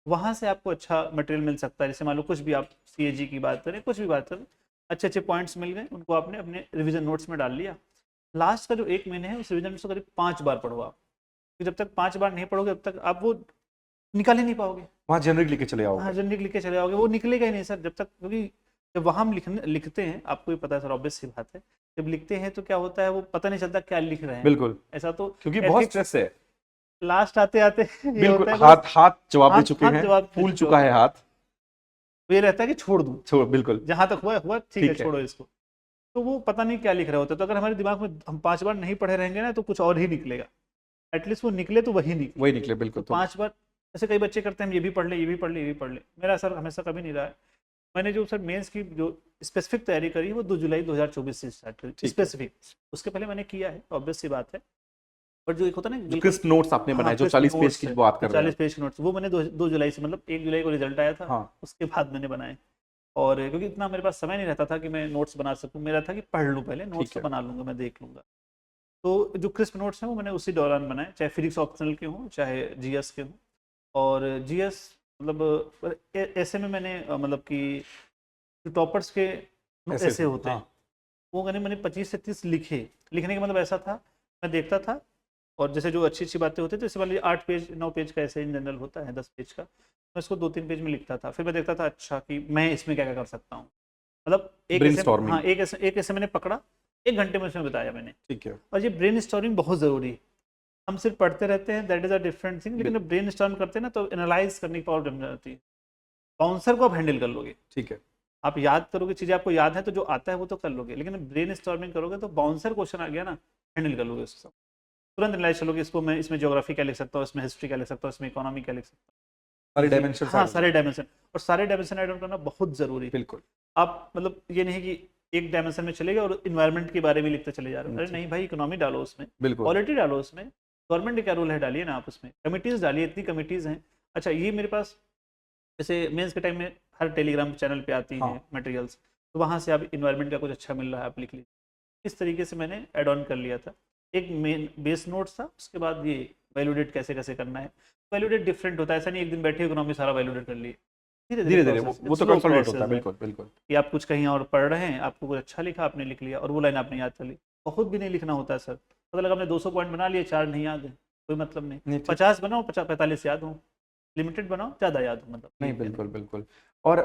वहाँ से आपको अच्छा मटेरियल मिल सकता है। जैसे मान लो कुछ भी आप CAG की बात करें, कुछ भी बात करें, अच्छे अच्छे पॉइंट्स मिल गए, उनको आपने अपने रिवीजन नोट्स में डाल लिया। लास्ट का जो 1 महीने है उस रिवीजन नोट्स को करीब 5 बार पढ़ो आप, क्योंकि जब तक 5 बार नहीं पढ़ोगे तब तक आप वो निकाल ही नहीं पाओगे। वहाँ जनरिक लेके चले हाँ, आओगे। जनरिक लिख के चले जाओगे, वो निकलेगा ही नहीं सर जब तक, क्योंकि जब वहाँ हम लिखते हैं, आपको भी पता है सर, ऑब्वियस सी बात है, जब लिखते हैं तो क्या होता है, वो पता नहीं चलता क्या लिख रहे हैं। बिल्कुल, ऐसा तो क्योंकि बहुत एथिक्स स्ट्रेस है। लास्ट आते आते ये बिल्कुल, होता है, हाथ बस हाथ जवाब दे हाथ चुके हाथ हैं, जवाब दे फूल चुके चुका होते है हैं। हाथ। तो ये रहता है कि छोड़ दूँ, छोड़, बिल्कुल जहाँ तक हुआ ठीक है, ठीक है। छोड़ो इसको। तो वो पता नहीं क्या लिख रहे होते, तो अगर हमारे दिमाग में हम 5 बार नहीं पढ़े रहेंगे ना, तो कुछ और ही निकलेगा। एटलीस्ट वो निकले तो वही निकले। वही निकले, तो बिल्कुल। तो 5 बार, जैसे कई बच्चे करते हैं, हम ये भी पढ़ ले, ये भी पढ़ ले, ये भी पढ़ ले, मेरा सर हमेशा कभी नहीं रहा है। मैंने जो सर मेंस की जो स्पेसिफिक तैयारी करी वो 2 जुलाई 2024 से स्टार्ट ठीक करी है। स्पेसिफिक। उसके पहले मैंने किया है, ऑब्वियस सी बात है, पर जो एक होता है ना जो बिल्कुल, क्रिस्प नोट्स आपने हाँ बनाए, जो क्रिस्प 40 पेज नोट्स की है, बात जो कर रहे हैं 40 पेज के नोट्स, वो मैंने 2 जुलाई से, मतलब 1 जुलाई को रिजल्ट आया था, हाँ, उसके बाद मैंने बनाए। और क्योंकि इतना मेरे पास समय नहीं रहता था कि मैं नोट्स बना सकूं, मेरा था कि पढ़ लूं पहले, नोट्स ठीक तो है। बना लूंगा, मैं देख लूंगा। तो जो क्रिस्प नोट्स हैं वो मैंने उसी दौरान बनाए, चाहे फिजिक्स ऑप्शनल के हों, चाहे GS के हों। और GS मतलब ऐसे में मैंने मतलब कि जो टॉपर्स के ऐसे ऐसे थे, होते हाँ। हैं, वो मैंने 25 से 30 लिखे। लिखने का मतलब ऐसा था, मैं देखता था, और जैसे जो अच्छी अच्छी बातें होती थी, जैसे मान लीजिए 8 पेज 9 पेज का ऐसे इन जनरल होता है, 10 पेज का, मैं इसको 2-3 पेज में लिखता था। फिर मैं देखता था अच्छा कि मैं इसमें क्या क्या कर सकता हूँ, मतलब एक ऐसे, ब्रेनस्टॉर्मिंग। हाँ एक ऐसे मैंने पकड़ा, 1 घंटे में उसमें बताया मैंने। ठीक है। और ये ब्रेन स्टॉर्मिंग बहुत ज़रूरी है। हम सिर्फ पढ़ते रहते हैं, that is a different thing, लेकिन बिल- जब ब्रेन स्टॉर्म करते हैं ना, तो एनालाइज करने की पावर बन जाती है। बाउंसर को आप हैंडल कर लोगे, ठीक है। आप याद करोगे, चीज़ें आपको याद है तो जो आता है वो तो कर लोगे, लेकिन ब्रेन स्टॉर्मिंग करोगे तो बाउंसर क्वेश्चन आ गया ना, हैंडल कर लोगे उसको, तुरंत एनालाइज चलोगे, इसको मैं इसमें ज्योग्राफी क्या लिख सकता हूँ, इसमें हिस्ट्री क्या लिख सकता हूँ, इसमें इकोनॉमी क्या लिख सकता सारे हूँ, डायमेंशन हाँ ऐड हो सारे जाए। डायमेंशन। और सारे डायमेंशन ऐड ऑन करना बहुत ज़रूरी है। बिल्कुल। आप मतलब ये नहीं कि एक डायमेंशन में चले गए और इन्वायरमेंट के बारे में लिखते चले जा रहे हो, अरे ठीक। नहीं भाई, इकोनॉमी डालो उसमें, बिल्कुल। पॉलिटी डालो उसमें, गवर्नमेंट का क्या रोल है डालिए ना आप उसमें, कमिटीज़ डालिए, इतनी कमिटीज़ हैं। अच्छा, ये मेरे पास जैसे मेंस के टाइम में हर टेलीग्राम चैनल पे आती हैं हाँ। मटेरियल्स, तो वहाँ से आप इन्वायरमेंट का कुछ अच्छा मिल रहा है आप लिख लीजिए। इस तरीके से मैंने ऐड ऑन कर लिया था। एक मेन बेस नोट्स था, उसके बाद ये वैल्यूडेट कैसे कैसे करना है। वैल्यूडेट डिफरेंट होता है, ऐसा नहीं एक दिन बैठे इकोनॉमी सारा वैल्यूडेट कर लिए, धीरे धीरे धीरे धीरे प्रोसेस, वो तो स्लो कंसोलिडेट होता है। प्रोसेस है बिल्कुल बिल्कुल। कि आप कुछ कहीं और पढ़ रहे हैं, आपको कुछ अच्छा लिखा, आपने लिख लिया, और वो लाइन आपने याद कर ली। बहुत भी नहीं लिखना होता है सर, पता लगा आपने 200 पॉइंट बना लिए, 4 नहीं याद है, कोई मतलब नहीं। नहीं, ठीक। 50 बनाओ, 45 याद हो, लिमिटेड बनाओ, ज़्यादा याद हो, मतलब नहीं, ठीक है। बिल्कुल बिल्कुल। और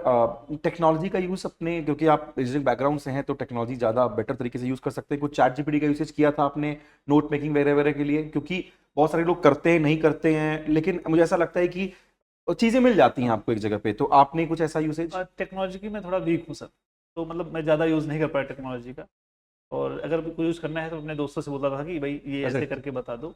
टेक्नोलॉजी का यूज अपने, क्योंकि आप इंजीनियरिंग बैकग्राउंड से हैं, तो टेक्नोलॉजी ज़्यादा बेटर तरीके से यूज कर सकते हैं। कुछ चैट जीपीटी का यूसेज किया था आपने नोट मेकिंग वगैरह वगैरह के लिए? क्योंकि बहुत सारे लोग करते हैं, नहीं करते हैं, लेकिन मुझे ऐसा लगता है कि चीज़ें मिल जाती हैं आपको एक जगह पे, तो आपने कुछ ऐसा यूसेज? टेक्नोलॉजी की मैं थोड़ा वीक हूँ सर, तो मतलब मैं ज़्यादा यूज़ नहीं कर पाया टेक्नोलॉजी का। और अगर कोई यूज़ करना है तो अपने दोस्तों से बोलता था कि भाई ये अच्छा। ऐसे करके बता दो।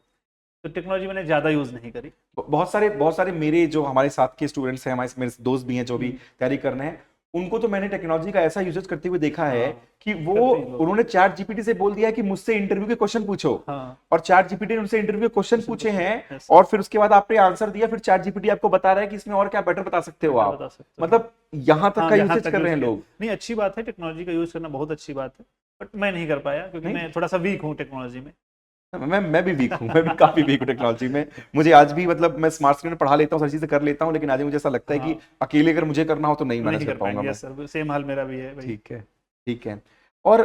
तो टेक्नोलॉजी मैंने ज़्यादा यूज़ नहीं करी। बहुत सारे मेरे जो हमारे साथ के स्टूडेंट्स हैं, हमारे मेरे दोस्त भी हैं जो भी तैयारी कर रहे हैं, उनको तो मैंने टेक्नोलॉजी का ऐसा यूजेज करते हुए देखा है हाँ, कि वो करते ही लोग। उन्होंने चैट जीपीटी से बोल दिया कि मुझसे इंटरव्यू के क्वेश्चन पूछो, हाँ, और चैट जीपीटी ने उनसे इंटरव्यू के क्वेश्चन पूछे हैं, yes, और फिर उसके बाद आपने आंसर दिया, फिर चैट जीपीटी आपको बता रहा है कि इसमें और क्या बेटर बता सकते हो बेटर आप। बता सकते हो। मतलब यहां तक हाँ, का यहाँ यूसेज तक कर रहे यूज़ हैं किया। लोग। नहीं, अच्छी बात है, टेक्नोलॉजी का यूज़ करना बहुत अच्छी बात है, बट मैं नहीं कर पाया क्योंकि नहीं, मैं थोड़ा सा वीक हूँ टेक्नोलॉजी में। मैं भी वीक हूँ, मैं भी काफी वीक हूँ टेक्नोलॉजी में। मुझे आज भी, मतलब मैं स्मार्ट स्क्रीन में पढ़ा लेता हूँ, सारी चीजें कर लेता हूँ, लेकिन आज भी मुझे ऐसा लगता है कि हाँ, अकेले अगर मुझे करना हो तो नहीं मैनेज नहीं कर कर पाऊंगा पाएंगे, मैं। यस सर, सेम हाल मेरा भी है भाई। ठीक है। ठीक है। और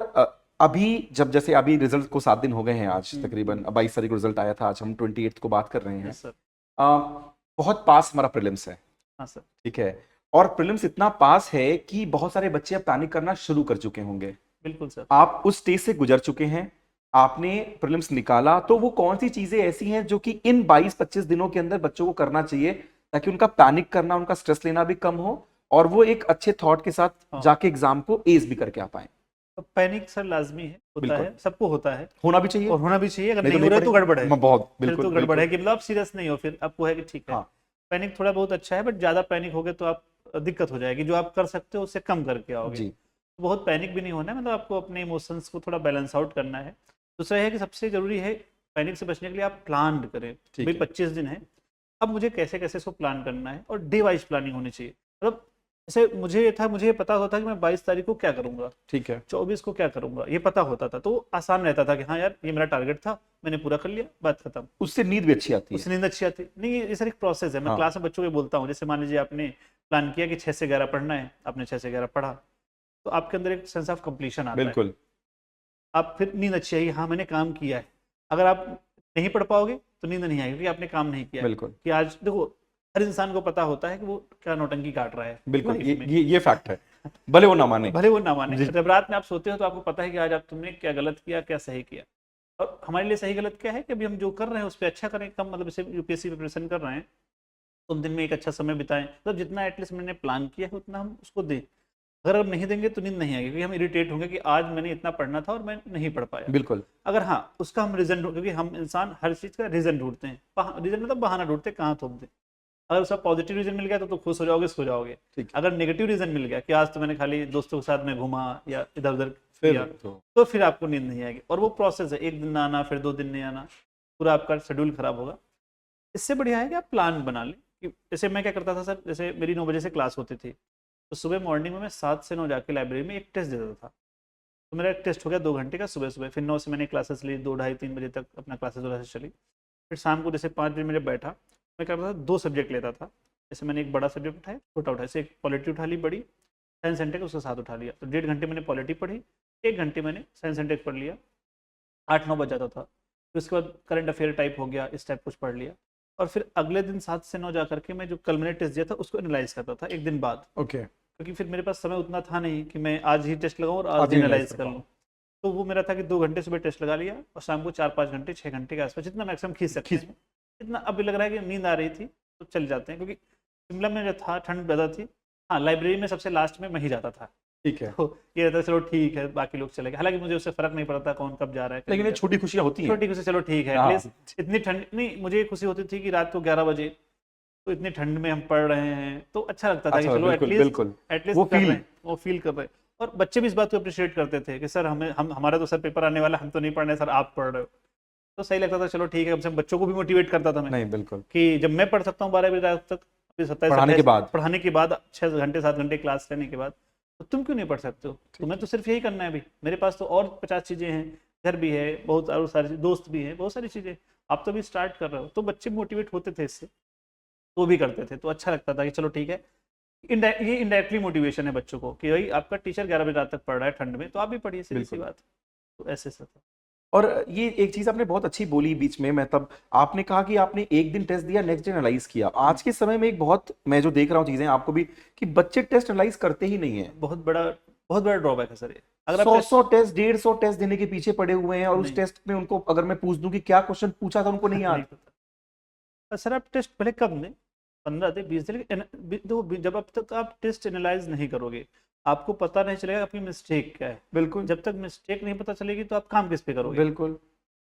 अभी जब, जैसे अभी रिजल्ट को 7 दिन हो गए हैं आज, तकरीबन 22 तारीख को रिजल्ट आया था, आज हम 28 को बात कर रहे हैं। Yes sir. अ, बहुत पास हमारा प्रीलिम्स है। हाँ सर। ठीक है। और प्रीलिम्स इतना पास है कि बहुत सारे बच्चे अब पैनिक करना शुरू कर चुके होंगे। बिल्कुल सर। आप उस स्टेज से गुजर चुके हैं, आपने प्रीलिम्स निकाला, तो वो कौन सी चीजें ऐसी हैं जो कि इन 22-25 दिनों के अंदर बच्चों को करना चाहिए, ताकि उनका पैनिक करना, उनका स्ट्रेस लेना भी कम हो, और वो एक अच्छे थॉट के साथ हाँ। जाके एग्जाम को एज भी करके आ पाए? तो पैनिक सर लाजमी है, होता बिल्कुल। है, सबको होता है, होना भी चाहिए, और होना भी चाहिए। अगर नहीं नहीं तो हो नहीं रहा है तो पढ़ेंगे। गड़बड़ है, बहुत, फिर बिल्कुल तो गड़बड़ है बिल्कुल। कि मतलब आप सीरियस नहीं हो, फिर आपको है कि ठीक है। हाँ। पैनिक थोड़ा बहुत अच्छा है, बट ज़्यादा पैनिक हो गए तो आप दिक्कत हो जाएगी, जो आप कर सकते हो उससे कम करके आओगे। जी। बहुत पैनिक भी नहीं होना है, मतलब आपको अपने इमोशंस को थोड़ा बैलेंस आउट करना है। दूसरा है कि सबसे ज़रूरी है पैनिक से बचने के लिए आप प्लान करें। ठीक भाई है। 25 दिन है, अब मुझे कैसे कैसे इसको प्लान करना है, और डे वाइज प्लानिंग होनी चाहिए। मतलब जैसे मुझे पता होता कि मैं 22 तारीख को क्या करूंगा, ठीक है। 24 को क्या करूंगा, ये पता होता था, तो आसान रहता था कि हाँ यार ये मेरा टारगेट था, मैंने पूरा कर लिया, बात खत्म। उससे नींद भी अच्छी आती है। उससे नींद अच्छी आती नहीं, ये सर एक प्रोसेस है। मैं हाँ। क्लास में बच्चों को बोलता हूँ, जैसे मान लीजिए आपने प्लान किया कि 6 से 11 पढ़ना है, आपने 6 से 11 पढ़ा, तो आपके अंदर एक सेंस ऑफ कंप्लीशन आता है, बिल्कुल। आप फिर नींद अच्छी आएगी, हाँ मैंने काम किया है। अगर आप नहीं पढ़ पाओगे तो नींद नहीं आएगी, क्योंकि आपने काम नहीं किया है। बिल्कुल। कि आज देखो, हर इंसान को पता होता है कि वो क्या नौटंकी काट रहा है बिल्कुल, लाइफ में, ये फैक्ट है, भले वो ना माने। भले वो ना माने। जी। जब रात में आप सोते हो तो आपको पता है कि आज आप तुमने क्या गलत किया, क्या सही किया। और हमारे लिए सही गलत क्या है कि अभी हम जो कर रहे हैं उस पर अच्छा करें, कम, मतलब जैसे यूपीएससी प्रिपरेशन कर रहे हैं तो दिन में एक अच्छा समय बिताएं, मतलब जितना एटलीस्ट मैंने प्लान किया है उतना हम उसको दें। अगर हम नहीं देंगे तो नींद नहीं आएगी, क्योंकि हम इरिटेट होंगे कि आज मैंने इतना पढ़ना था और मैं नहीं पढ़ पाया। बिल्कुल। अगर हाँ उसका हम रीजन ढूंढ, क्योंकि हम इंसान हर चीज़ का रीजन ढूंढते हैं, रीजन मतलब बहाना ढूंढते हैं, कहाँ थोप दें। अगर उसका पॉजिटिव रीजन मिल गया तो खुश हो जाओगे, सो जाओगे। ठीक है। अगर नेगेटिव रीजन मिल गया कि आज तो मैंने खाली दोस्तों के साथ में घूमा या इधर उधर फिर किया, तो तो फिर आपको नींद नहीं आएगी। और वो प्रोसेस है, एक दिन आना, फिर 2 दिन नहीं आना, पूरा आपका शेड्यूल खराब होगा। इससे बढ़िया है कि आप प्लान बना लें। कि जैसे मैं क्या करता था सर, जैसे मेरी 9 बजे से क्लास होती थी, तो सुबह मॉर्निंग में मैं 7 से 9 जाके लाइब्रेरी में एक टेस्ट देता था। तो मेरा एक टेस्ट हो गया 2 घंटे का सुबह सुबह, फिर 9 से मैंने क्लासेस ली, 2 ढाई 3 बजे तक अपना क्लासेस चली। फिर शाम को जैसे 5 बजे मैं जब बैठा, मैं करता था 2 सब्जेक्ट लेता था। जैसे मैंने एक बड़ा सब्जेक्ट उठाया, छोटा उठाया, जैसे एक पॉलिटी उठा ली बड़ी, साइंस एंड टेक उसके साथ उठा लिया, तो 1.5 घंटे मैंने पॉलिटी पढ़ी, 1 घंटे मैंने साइंस एंड टेक पढ़ लिया, 8-9 बज जाता था। फिर उसके बाद करंट अफेयर टाइप हो गया, इस टाइप कुछ पढ़ लिया। और फिर अगले दिन 7 से 9 जा करके मैं जो कल मैंने टेस्ट दिया था उसको एनालाइज करता था एक दिन बाद, ओके। क्योंकि फिर मेरे पास समय उतना था नहीं कि मैं आज ही टेस्ट लगाऊं और आज आज ही ही एनालाइज analyze कर कर लूँ। तो वो मेरा था कि 2 घंटे सुबह टेस्ट लगा लिया और शाम को 4-5 घंटे 6 घंटे के आसपास जितना मैक्सिमम खींच सकते हैं। इतना अभी लग रहा है कि नींद आ रही थी तो चल जाते हैं, क्योंकि शिमला में जो था ठंड ज़्यादा थी। हाँ, लाइब्रेरी में सबसे लास्ट में मैं ही जाता था, ठीक है। तो ये रहता है चलो ठीक है बाकी लोग चले गए, हालांकि मुझे उससे फर्क नहीं पड़ता कौन कब जा रहा है। लेकिन ये छोटी खुशियां होती हैं। छोटी खुशी, चलो ठीक है, हाँ। एटलीस्ट इतनी ठंड नहीं, मुझे खुशी होती थी कि रात को 11 बजे तो इतनी ठंड में हम पढ़ रहे हैं तो अच्छा लगता था कि अच्छा, चलो बिल्कुल एटलीस्ट बिल्कुल। एटलीस्ट वो कर फील। रहे हैं, वो फील कर रहे हैं। और बच्चे भी इस बात को अप्रिशिएट करते थे कि सर हम हमारा तो सर पेपर आने वाला, हम तो नहीं पढ़ रहे सर, आप पढ़ रहे हो। तो सही लगता था, चलो ठीक है, कम से कम बच्चों को भी मोटिवेट करता था मैं नहीं, बिल्कुल। कि जब मैं पढ़ सकता हूँ 12 बजे रात तक, अभी 27 पढ़ाने के 28 बाद। पढ़ाने के बाद 6 घंटे 7 घंटे क्लास लेने के बाद, तो तुम क्यों नहीं पढ़ सकते हो? तुम्हें तो सिर्फ यही करना है। अभी मेरे पास तो और 50 चीज़ें हैं, घर भी है, बहुत और सारी दोस्त भी हैं, बहुत सारी चीज़ें, आप तो अभी स्टार्ट कर रहे हो। तो बच्चे मोटिवेट होते थे इससे, तो भी करते थे, तो अच्छा लगता था कि चलो ठीक है। ये इनडायरेक्टली मोटिवेशन है बच्चों को कि भाई आपका टीचर 11 बजे रात तक पढ़ रहा है ठंड में, तो आप भी पढ़िए, सीधी सी बिल्कुल। बात। तो ऐसे से था। और ये एक चीज आपने बहुत अच्छी बोली बीच में, मैं तब आपने कहा कि आपने एक दिन टेस्ट दिया, नेक्स्ट डे एनालाइज किया। आज के समय में एक बहुत, मैं जो देख रहा हूँ चीजें आपको भी, कि बच्चे टेस्ट एनालाइज करते ही नहीं है। बहुत बड़ा ड्रॉबैक है सर ये। अगर आप 100 टेस्ट 150 टेस्ट देने के पीछे पड़े हुए हैं, और उस नहीं, टेस्ट में उनको अगर मैं पूछ दूं कि क्या क्वेश्चन पूछा था, उनको नहीं नहीं याद। पता। सर आप टेस्ट भले कब दें, 15 दिन 20 दिन, लेकिन देखो जब अब तक आप टेस्ट एनालाइज नहीं करोगे आपको पता नहीं चलेगा आपकी मिस्टेक क्या है। बिल्कुल जब तक मिस्टेक नहीं पता चलेगी तो आप काम किस पे करोगे? बिल्कुल।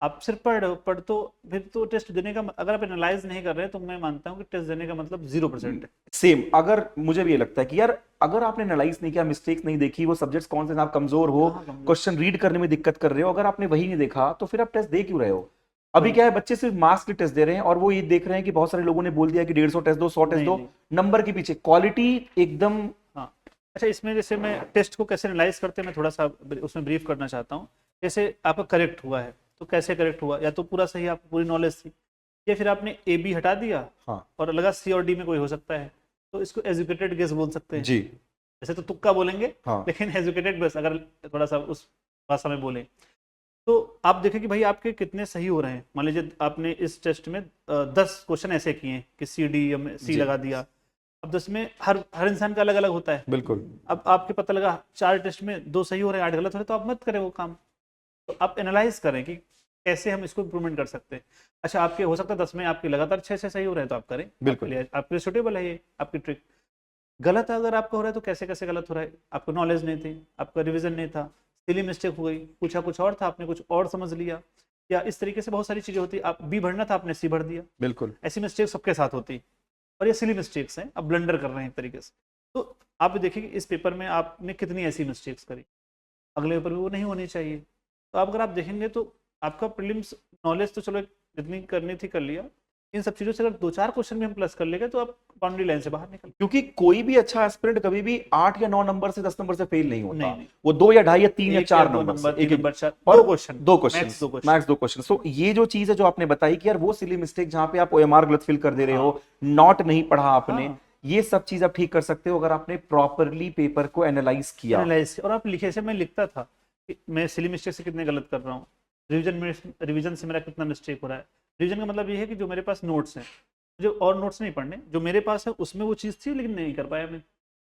आप सिर्फ पढ़ रहे हो, पढ़ तो फिर तो टेस्ट देने का अगर आप एनालाइज नहीं कर रहे तो मैं मानता हूँ कि टेस्ट देने का मतलब 0% है। सेम, अगर मुझे भी ये लगता है कि यार अगर आपने एनालाइज नहीं किया, मिस्टेक्स नहीं देखी, वो सब्जेक्ट्स कौन से आप कमजोर हो, कहाँ कमजोर? क्वेश्चन रीड करने में दिक्कत कर रहे हो, अगर आपने वही नहीं देखा तो फिर आप टेस्ट दे क्यों रहे हो? अभी क्या है, बच्चे सिर्फ मार्क्स के टेस्ट दे रहे हैं, और वो ये देख रहे हैं कि बहुत सारे लोगों ने बोल दिया कि 150 टेस्ट दो, 100 टेस्ट नहीं दो, नहीं, नंबर के पीछे। क्वालिटी एकदम। हाँ। अच्छा, इसमें जैसे मैं टेस्ट को कैसे एनालाइज करते हैं मैं थोड़ा सा उसमें ब्रीफ करना चाहता हूँ। जैसे आपका करेक्ट हुआ है तो कैसे करेक्ट हुआ, या तो पूरा सही, आपको पूरी नॉलेज थी, या फिर आपने ए बी हटा दिया हाँ और लगा सी और डी में कोई हो सकता है, तो इसको एजुकेटेड गेस बोल सकते हैं। जी। वैसे तो तुक्का बोलेंगे, हाँ लेकिन एजुकेटेड गेस अगर थोड़ा सा उस भाषा में बोले तो आप देखें कि भाई आपके कितने सही हो रहे हैं। मान लीजिए आपने इस टेस्ट में 10 क्वेश्चन ऐसे किए हैं कि सी डी में सी जी। लगा दिया। अब 10 में हर इंसान का अलग अलग होता है। बिल्कुल अब आपके पता लगा 4 टेस्ट में 2 सही हो रहे हैं 8 गलत हो रहे हैं, तो आप मत करें वो काम। तो आप एनालाइज करें कि कैसे हम इसको इम्प्रूवमेंट कर सकते हैं। अच्छा, आपके हो सकता है 10 में आपके लगातार 6 से सही हो रहे हैं, तो आप करें, बिल्कुल। आपके लिए सुटेबल है ये आपकी ट्रिक। गलत अगर आपका हो रहा है तो कैसे कैसे गलत हो रहा है, आपको नॉलेज नहीं थी, आपका रिवीजन नहीं था, सिली मिस्टेक हो गई, पूछा कुछ और था आपने कुछ और समझ लिया, या इस तरीके से बहुत सारी चीजें होती। आप बी भरना था आपने सी भर दिया। बिल्कुल। ऐसी मिस्टेक सबके साथ होती, और ये सिली मिस्टेक्स हैं, आप ब्लंडर कर रहे हैं एक तरीके से। तो आप देखिए कि इस पेपर में आपने कितनी ऐसी मिस्टेक्स करी, अगले पेपर में वो नहीं होनी चाहिए। तो आप अगर आप देखेंगे तो आपका प्रीलिम्स नॉलेज तो चलो जितनी करनी थी कर लिया, इन सब चीज़ों से अगर 2-4 क्वेश्चन भी हम प्लस कर लेंगे तो आप बाउंड्री लाइन से बाहर निकल। क्योंकि कोई भी अच्छा एस्पिरेंट कभी भी 8 या 9 नंबर से 10 नंबर से फेल नहीं होता, नहीं। वो 2 या 2.5 या 3 या एक 4 दो नंबर से, नंबर, 3 नंबर, 4 और 2 question, 2 question, max 2 question. Max 2 question. So ये जो चीज है जो आपने बताई कि यार वो सिली मिस्टेक जहां पे आप ओएमआर गलत फिल कर दे रहे हो, नॉट नहीं पढ़ा आपने, हाँ। ये सब चीज आप ठीक कर सकते हो अगर आपने प्रॉपरली पेपर को एनालाइज किया। एनालाइज और आप लिखे से मैं लिखता था कि मैं सिली मिस्टेक से कितने गलत कर रहा हूँ, रिवीजन से मेरा कितना मिस्टेक हो रहा है। रिवीजन का मतलब ये है कि जो मेरे पास नोट्स हैं, जो और नोट्स नहीं पढ़ने, जो मेरे पास है उसमें वो चीज़ थी लेकिन नहीं कर पाया मैं,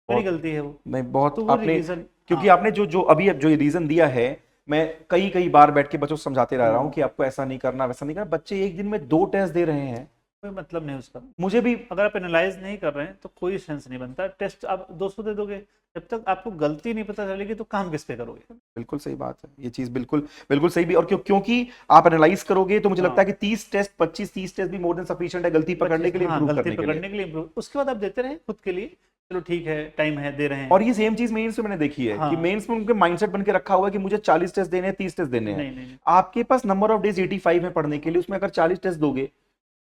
मेरी गलती है वो। नहीं, बहुत तो वो आपने, रिवीजन, क्योंकि आपने जो अभी जो ये रीजन दिया है, मैं कई बार बैठ के बच्चों को समझाते रह रहा हूँ कि आपको ऐसा नहीं करना, वैसा नहीं करना। बच्चे एक दिन में 2 टेस्ट दे रहे हैं, कोई मतलब नहीं उसका। मुझे भी। अगर आप एनालाइज नहीं कर रहे हैं तो कोई सेंस नहीं बनता। टेस्ट आप 200 दे दोगे, जब तक आपको गलती नहीं पता चलेगी तो काम किस पे करोगे। बिल्कुल सही बात है, ये चीज बिल्कुल बिल्कुल सही भी। और क्योंकि आप एनालाइज करोगे तो मुझे लगता है कि 30 टेस्ट 25-30 टेस्ट भी मोर देन सफिशिएंट है गलती पकड़ने के लिए, हाँ, इंप्रूव गलती करने के लिए। पकड़ने के लिए improve। उसके बाद आप देते रहे खुद के लिए, चलो ठीक है टाइम है दे रहे हैं। और ये सेम चीज मेंस में मैंने देखी है हाँ। कि मेंस में उनके माइंडसेट बन के रखा हुआ है कि मुझे 40 टेस्ट देने हैं, 30 टेस्ट देने हैं। नहीं। आपके पास नंबर ऑफ डेज 85 है पढ़ने के लिए, उसमें अगर 40 टेस्ट दोगे,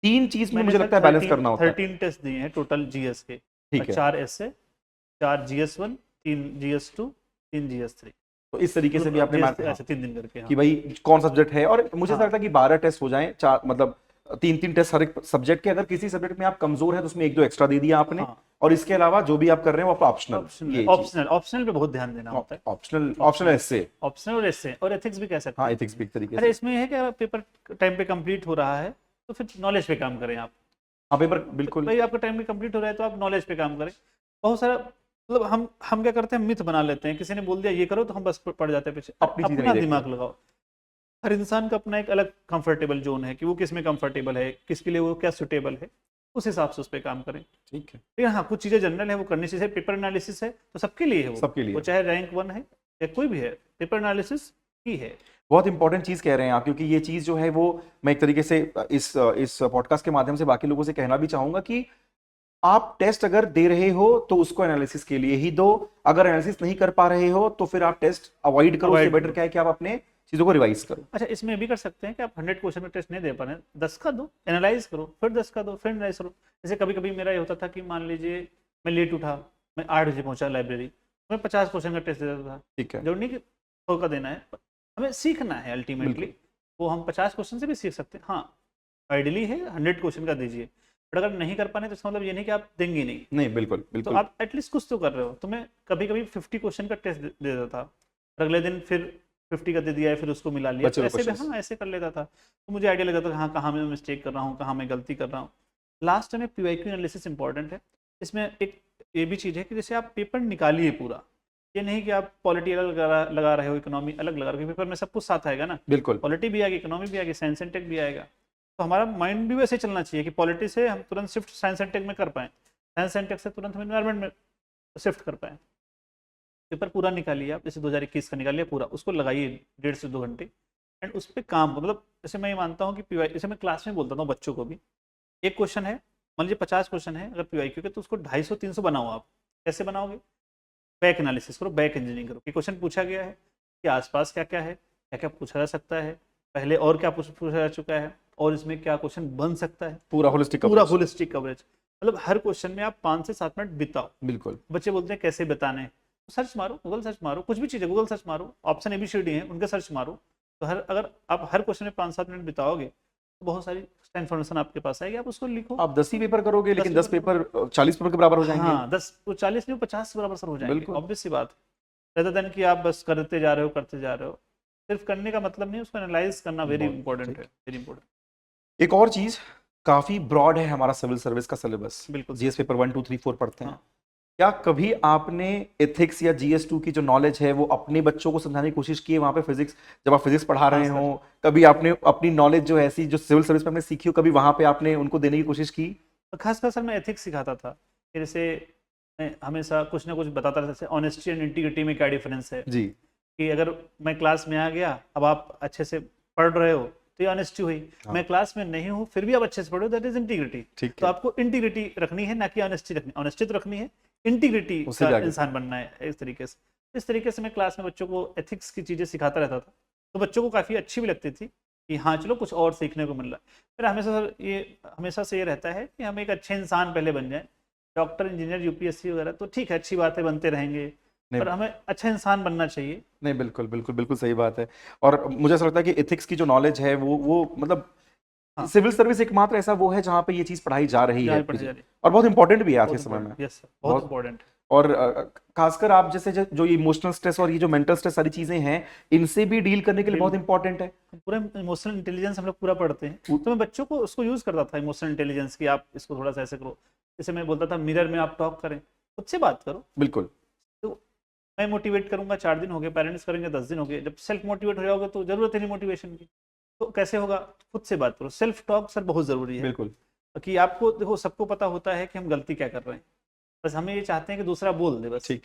3 चीज में मैंने मुझे सर लगता है बैलेंस करना होता है। 13 टेस्ट दिए हैं टोटल जीएस के, ठीक है, 4 एसए, 4 जीएस1, 3 जीएस2, 3 जीएस3। तो इस तरीके से भी आपने ऐसे 3 दिन करके। हाँ। कि भाई कौन सा सब्जेक्ट है। और मुझे ऐसा हाँ। लगता है कि 12 टेस्ट हो जाएं, 4 मतलब 3-3 टेस्ट हर एक सब्जेक्ट के। अगर किसी सब्जेक्ट में आप कमजोर है तो उसमें 1-2 एक्स्ट्रा दे दिया आपने। हाँ। और इसके अलावा जो भी आप कर रहे हैं वो आपका ऑप्शनल, ये ऑप्शनल पे बहुत ध्यान देना होता है। ऑप्शनल एसे, ऑप्शनल और एसे और एथिक्स भी कह सकते हाँ हैं। एथिक्स भी एक तरीके अरे से। इसमें है कि पेपर टाइम पे कंप्लीट हो रहा है तो फिर नॉलेज पे काम करें आप। हाँ पेपर बिल्कुल। भाई आपका टाइम पे कंप्लीट हो रहा है तो आप नॉलेज पे काम करें। बहुत सारा मतलब हम क्या करते हैं, मिथ बना लेते हैं। किसी ने बोल दिया ये करो तो हम बस पड़ जाते हैं पीछे। अपनी चीजें अपना नहीं दिमाग देखते। लगाओ। हर इंसान का अपना एक अलग कंफर्टेबल जोन है कि वो किस में कंफर्टेबल है, किसके लिए वो क्या सुटेबल है, उस हिसाब से उस पर काम करें। ठीक है, लेकिन हाँ कुछ चीज़ें जनरल है वो करनी चाहिए। पेपर एनालिसिस है तो सबके लिए है वो, सबके लिए। वो चाहे रैंक 1 है या कोई भी है, पेपर एनालिसिस ही है। बहुत इंपॉर्टेंट चीज कह रहे हैं आप, क्योंकि ये चीज जो है वो मैं एक तरीके से इस पॉडकास्ट के माध्यम से बाकी लोगों से कहना भी चाहूंगा कि आप टेस्ट अगर दे रहे हो तो उसको एनालिसिस के लिए ही दो। अगर एनालिसिस नहीं कर पा रहे हो तो फिर आप टेस्ट अवॉइड करो। उससे बेटर क्या है कि आप अपने चीजों को रिवाइज करो। अच्छा इसमें भी कर सकते हैं कि आप 100 क्वेश्चन में टेस्ट नहीं दे पा रहे हैं, 10 का दो, एनालाइज करो, फिर 10 का दो, फिर एनालाइज करो। जैसे कभी कभी मेरा ये होता था कि मान लीजिए मैं लेट उठा, मैं 8 बजे पहुंचा लाइब्रेरी, मैं 50 क्वेश्चन का टेस्ट दे देता था। ठीक है, जरूर नहीं कि 100 का देना है, हमें सीखना है अल्टीमेटली। वो हम 50 क्वेश्चन से भी सीख सकते हैं। हाँ आइडियली है 100 क्वेश्चन का दीजिए, बट अगर नहीं कर पाने तो इसका मतलब ये नहीं कि आप देंगे नहीं। नहीं बिल्कुल तो बिल्कुल। आप एटलीस्ट कुछ तो कर रहे हो। तो मैं कभी कभी 50 क्वेश्चन का टेस्ट दे देता था, और अगले दिन फिर 50 का दे दिया है, फिर उसको मिला लिया। बचे तो हुए ऐसे भी questions। हाँ ऐसे कर लेता था। तो मुझे आइडिया लगा था कि हाँ कहाँ मैं मिस्टेक कर रहा हूँ, कहाँ मैं गलती कर रहा हूँ। लास्ट में पीवाईक्यू एनालिसिस इंपॉर्टेंट है। इसमें एक ये भी चीज़ है कि जैसे आप पेपर निकालिए पूरा, ये नहीं कि आप पॉलिटी अलग लगा रहे हो, इकोनॉमी अलग लगा रहे हो। पेपर में सब कुछ साथ आएगा ना, बिल्कुल पॉलिटी भी आएगी, इकोनॉमी भी आएगी, साइंस एंड टेक भी आएगा। तो हमारा माइंड भी वैसे चलना चाहिए कि पॉलिटी से हम तुरंत शिफ्ट साइंस एंड टेक में कर पाएँ, साइंस एंड टेक से तुरंत हम एनवायरमेंट में शिफ्ट कर पाएँ। पेपर पूरा निकालिए आप, जैसे 2021 का निकालिए पूरा, उसको लगाइए 1.5 से 2 घंटे एंड उस पर काम। मतलब जैसे मैं ये मानता हूँ कि पीवाई, जैसे मैं क्लास में बोलता हूँ बच्चों को भी, एक क्वेश्चन है, मान लीजिए 50 क्वेश्चन है अगर पीवाईक्यू के, तो उसको 250-300 बनाओ आप। कैसे बनाओगे? बैक एनालिसिस करो, बैक इंजीनियरिंग करो कि क्वेश्चन पूछा गया है कि आसपास क्या क्या है, क्या क्या पूछा जा सकता है, पहले और क्या पूछा जा चुका है, और इसमें क्या क्वेश्चन बन सकता है। पूरा होलिस्टिक कवरेज। मतलब हर क्वेश्चन में आप 5 से 7 मिनट बिताओ। बिल्कुल। बच्चे बोलते हैं कैसे बताने हैं, तो सर्च मारो, गूगल सर्च मारो, कुछ भी चीज़ है गूगल सर्च मारो, ऑप्शन ABCD है उनका सर्च मारो। तो अगर आप हर क्वेश्चन में 5-7 मिनट बिताओगे तो बहुत सारी इन्फॉर्मेशन आपके पास आएगी, आप उसको लिखो। आप 10 ही पेपर करोगे लेकिन 10 पेपर 40 पेपर के बराबर हो जाएंगे। हाँ 40 नहीं 50 के बराबर सर हो जाएंगे, बिल्कुल। ऑब्वियस सी बात है। रेदर देन कि आप बस करते जा रहे हो। सिर्फ करने का मतलब नहीं, उसको एनालाइज करना वेरी इंपॉर्टेंट है, वेरी इंपॉर्टेंट। एक और चीज, काफी ब्रॉड है हमारा सिविल सर्विस का सिलेबस। बिल्कुल। जीएस पेपर 1 2 3 4 पढ़ते हैं। हाँ। क्या कभी आपने एथिक्स या GS2 की जो नॉलेज है वो अपने बच्चों को समझाने की कोशिश की है वहां पे फिजिक्स, जब आप फिजिक्स पढ़ा रहे हो, कभी आपने अपनी नॉलेज जो है ऐसी जो सिविल सर्विस में आपने सीखी हो, कभी वहां पे आपने उनको देने की कोशिश की? खासकर सर मैं एथिक्स सिखाता था। जैसे मैं हमेशा कुछ ना कुछ बताता रहता, जैसे ऑनेस्टी एंड इंटीग्रिटी में क्या डिफरेंस है। जी। कि अगर मैं क्लास में आ गया, अब आप अच्छे से पढ़ रहे हो तो ये ऑनेस्टी हुई। हाँ। मैं क्लास में नहीं हूँ फिर भी आप अच्छे से पढ़ो, दैट इज इंटीग्रिटी। तो आपको इंटीग्रिटी रखनी है, ना कि ऑनेस्टी रखनी। ऑनेस्टी तो रखनी है, इंटीग्रिटी का इंसान बनना है इस तरीके से। इस तरीके से मैं क्लास में बच्चों को एथिक्स की चीज़ें सिखाता रहता था, तो बच्चों को काफ़ी अच्छी भी लगती थी। कि हाँ चलो कुछ और सीखने को मिल रहा है। फिर हमेशा से ये रहता है कि हम एक अच्छे इंसान पहले बन जाएं। डॉक्टर, इंजीनियर, यूपीएससी वगैरह तो ठीक है, अच्छी बात है, बनते रहेंगे, नहीं पर हमें अच्छा इंसान बनना चाहिए। नहीं, बिल्कुल बिल्कुल बिल्कुल सही बात है। और मुझे ऐसा लगता है कि एथिक्स की जो नॉलेज है वो मतलब हाँ, सिविल सर्विस एकमात्र ऐसा वो है जहाँ पे ये चीज पढ़ाई जा रही है जहाँ पढ़ाई जा रही है, और बहुत इंपॉर्टेंट भी है आज के बहुत समय में। इंपॉर्टेंट, यस सर, बहुत बहुत। इंपॉर्टेंट। और खासकर आप जैसे जो इमोशनल स्ट्रेस और ये जो मेंटल स्ट्रेस सारी चीजें हैं, इनसे भी डील करने के लिए बहुत इंपॉर्टेंट है। पूरा इमोशनल इंटेलिजेंस हम लोग पूरा पढ़ते हैं, तो मैं बच्चों को उसको यूज करता था, इमोशनल इंटेलिजेंस की, आप इसको थोड़ा सा ऐसे करो। जैसे मैं बोलता था मिरर में आप टॉक करें, खुद से बात करो। बिल्कुल। तो मैं मोटिवेट करूंगा, 4 दिन हो गए, पेरेंट्स करेंगे 10 दिन हो गए, जब सेल्फ मोटिवेट हो जाओगे तो जरूरत है नहीं मोटिवेशन की। तो कैसे होगा? खुद से बात करो। सेल्फ टॉक सर बहुत जरूरी है, बिल्कुल। कि आपको देखो सबको पता होता है कि हम गलती क्या कर रहे हैं, बस हमें ये चाहते हैं कि दूसरा बोल दे बस। ठीक।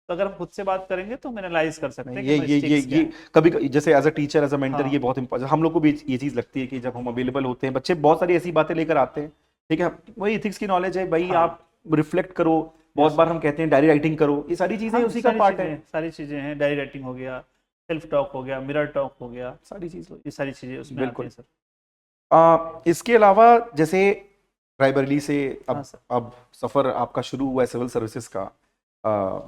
तो अगर हम खुद से बात करेंगे तो हम एनालाइज कर सकते नहीं, हैं ये कि ये ये मिस्टेक्स क्या ये है। कभी जैसे as a teacher as a mentor हाँ, ये बहुत इंपॉर्टेंट, हम लोग को भी ये चीज लगती है कि जब हम अवेलेबल होते हैं, बच्चे बहुत सारी ऐसी बातें लेकर आते हैं। ठीक है, वही एथिक्स की नॉलेज है भाई, हाँ, आप रिफ्लेक्ट करो। बहुत यस बार सर। हम कहते हैं डायरी राइटिंग करो, ये सारी चीजें हाँ, उसी का पार्ट है। सारी चीज़ें हैं, डायरी राइटिंग हो गया, सेल्फ टॉक हो गया, मिरर टॉक हो गया, सारी चीज। तो ये सारी चीज़ें उसमें आती बिल्कुल। हैं सर। इसके अलावा जैसे रायबरेली से हाँ सर। अब सफर आपका शुरू हुआ है सिविल सर्विसेज का। आ,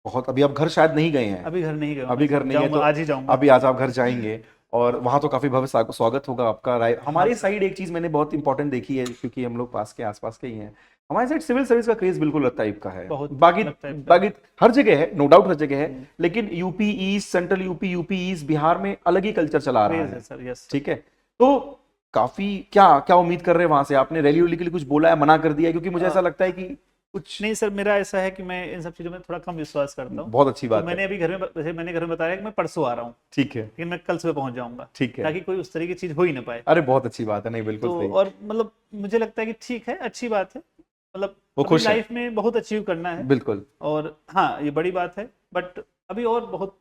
बहुत अभी आप घर शायद नहीं गए हैं। अभी घर नहीं गया हूँ अभी मैं घर सर, नहीं है जाऊँगा, तो आज ही जाऊँगा। अभी आज आप घर जाएंगे और वहां तो काफी भव्य स्वागत होगा आपका। राय हाँ हमारे सर। साइड एक चीज मैंने बहुत इंपॉर्टेंट देखी है, क्योंकि हम लोग पास के आसपास के ही हैं। हमारे साइड सिविल सर्विस का क्रेज बिल्कुल अलग टाइप का है। बहुत बाकी अलग टाइप का है। बाकी हर जगह है, नो डाउट हर जगह है। हम्म, लेकिन UP east, central UP, UP east, Bihar में अलग ही कल्चर चला रहा क्रेज है है। Sir, yes sir. ठीक है। तो काफी क्या क्या उम्मीद कर रहे हैं वहां से? आपने रैली उली के लिए कुछ बोला है, मना कर दिया है? क्योंकि मुझे ऐसा लगता है कि कुछ। नहीं सर, मेरा ऐसा है कि मैं इन सब चीज़ों में थोड़ा कम विश्वास करता हूँ। बहुत अच्छी तो बात मैंने है। अभी घर में, जैसे मैंने घर में बताया कि मैं परसों आ रहा हूँ, ठीक है। लेकिन मैं कल सुबह पहुँच जाऊँगा, ठीक है। ताकि कोई उस तरह की चीज़ हो ही ना पाए। अरे बहुत अच्छी बात है, नहीं बिल्कुल तो सही। और मतलब मुझे लगता है कि ठीक है, अच्छी बात है, मतलब वो अभी खुश है। लाइफ में बहुत अचीव करना है। बिल्कुल। और हाँ, ये बड़ी बात है, बट अभी और बहुत,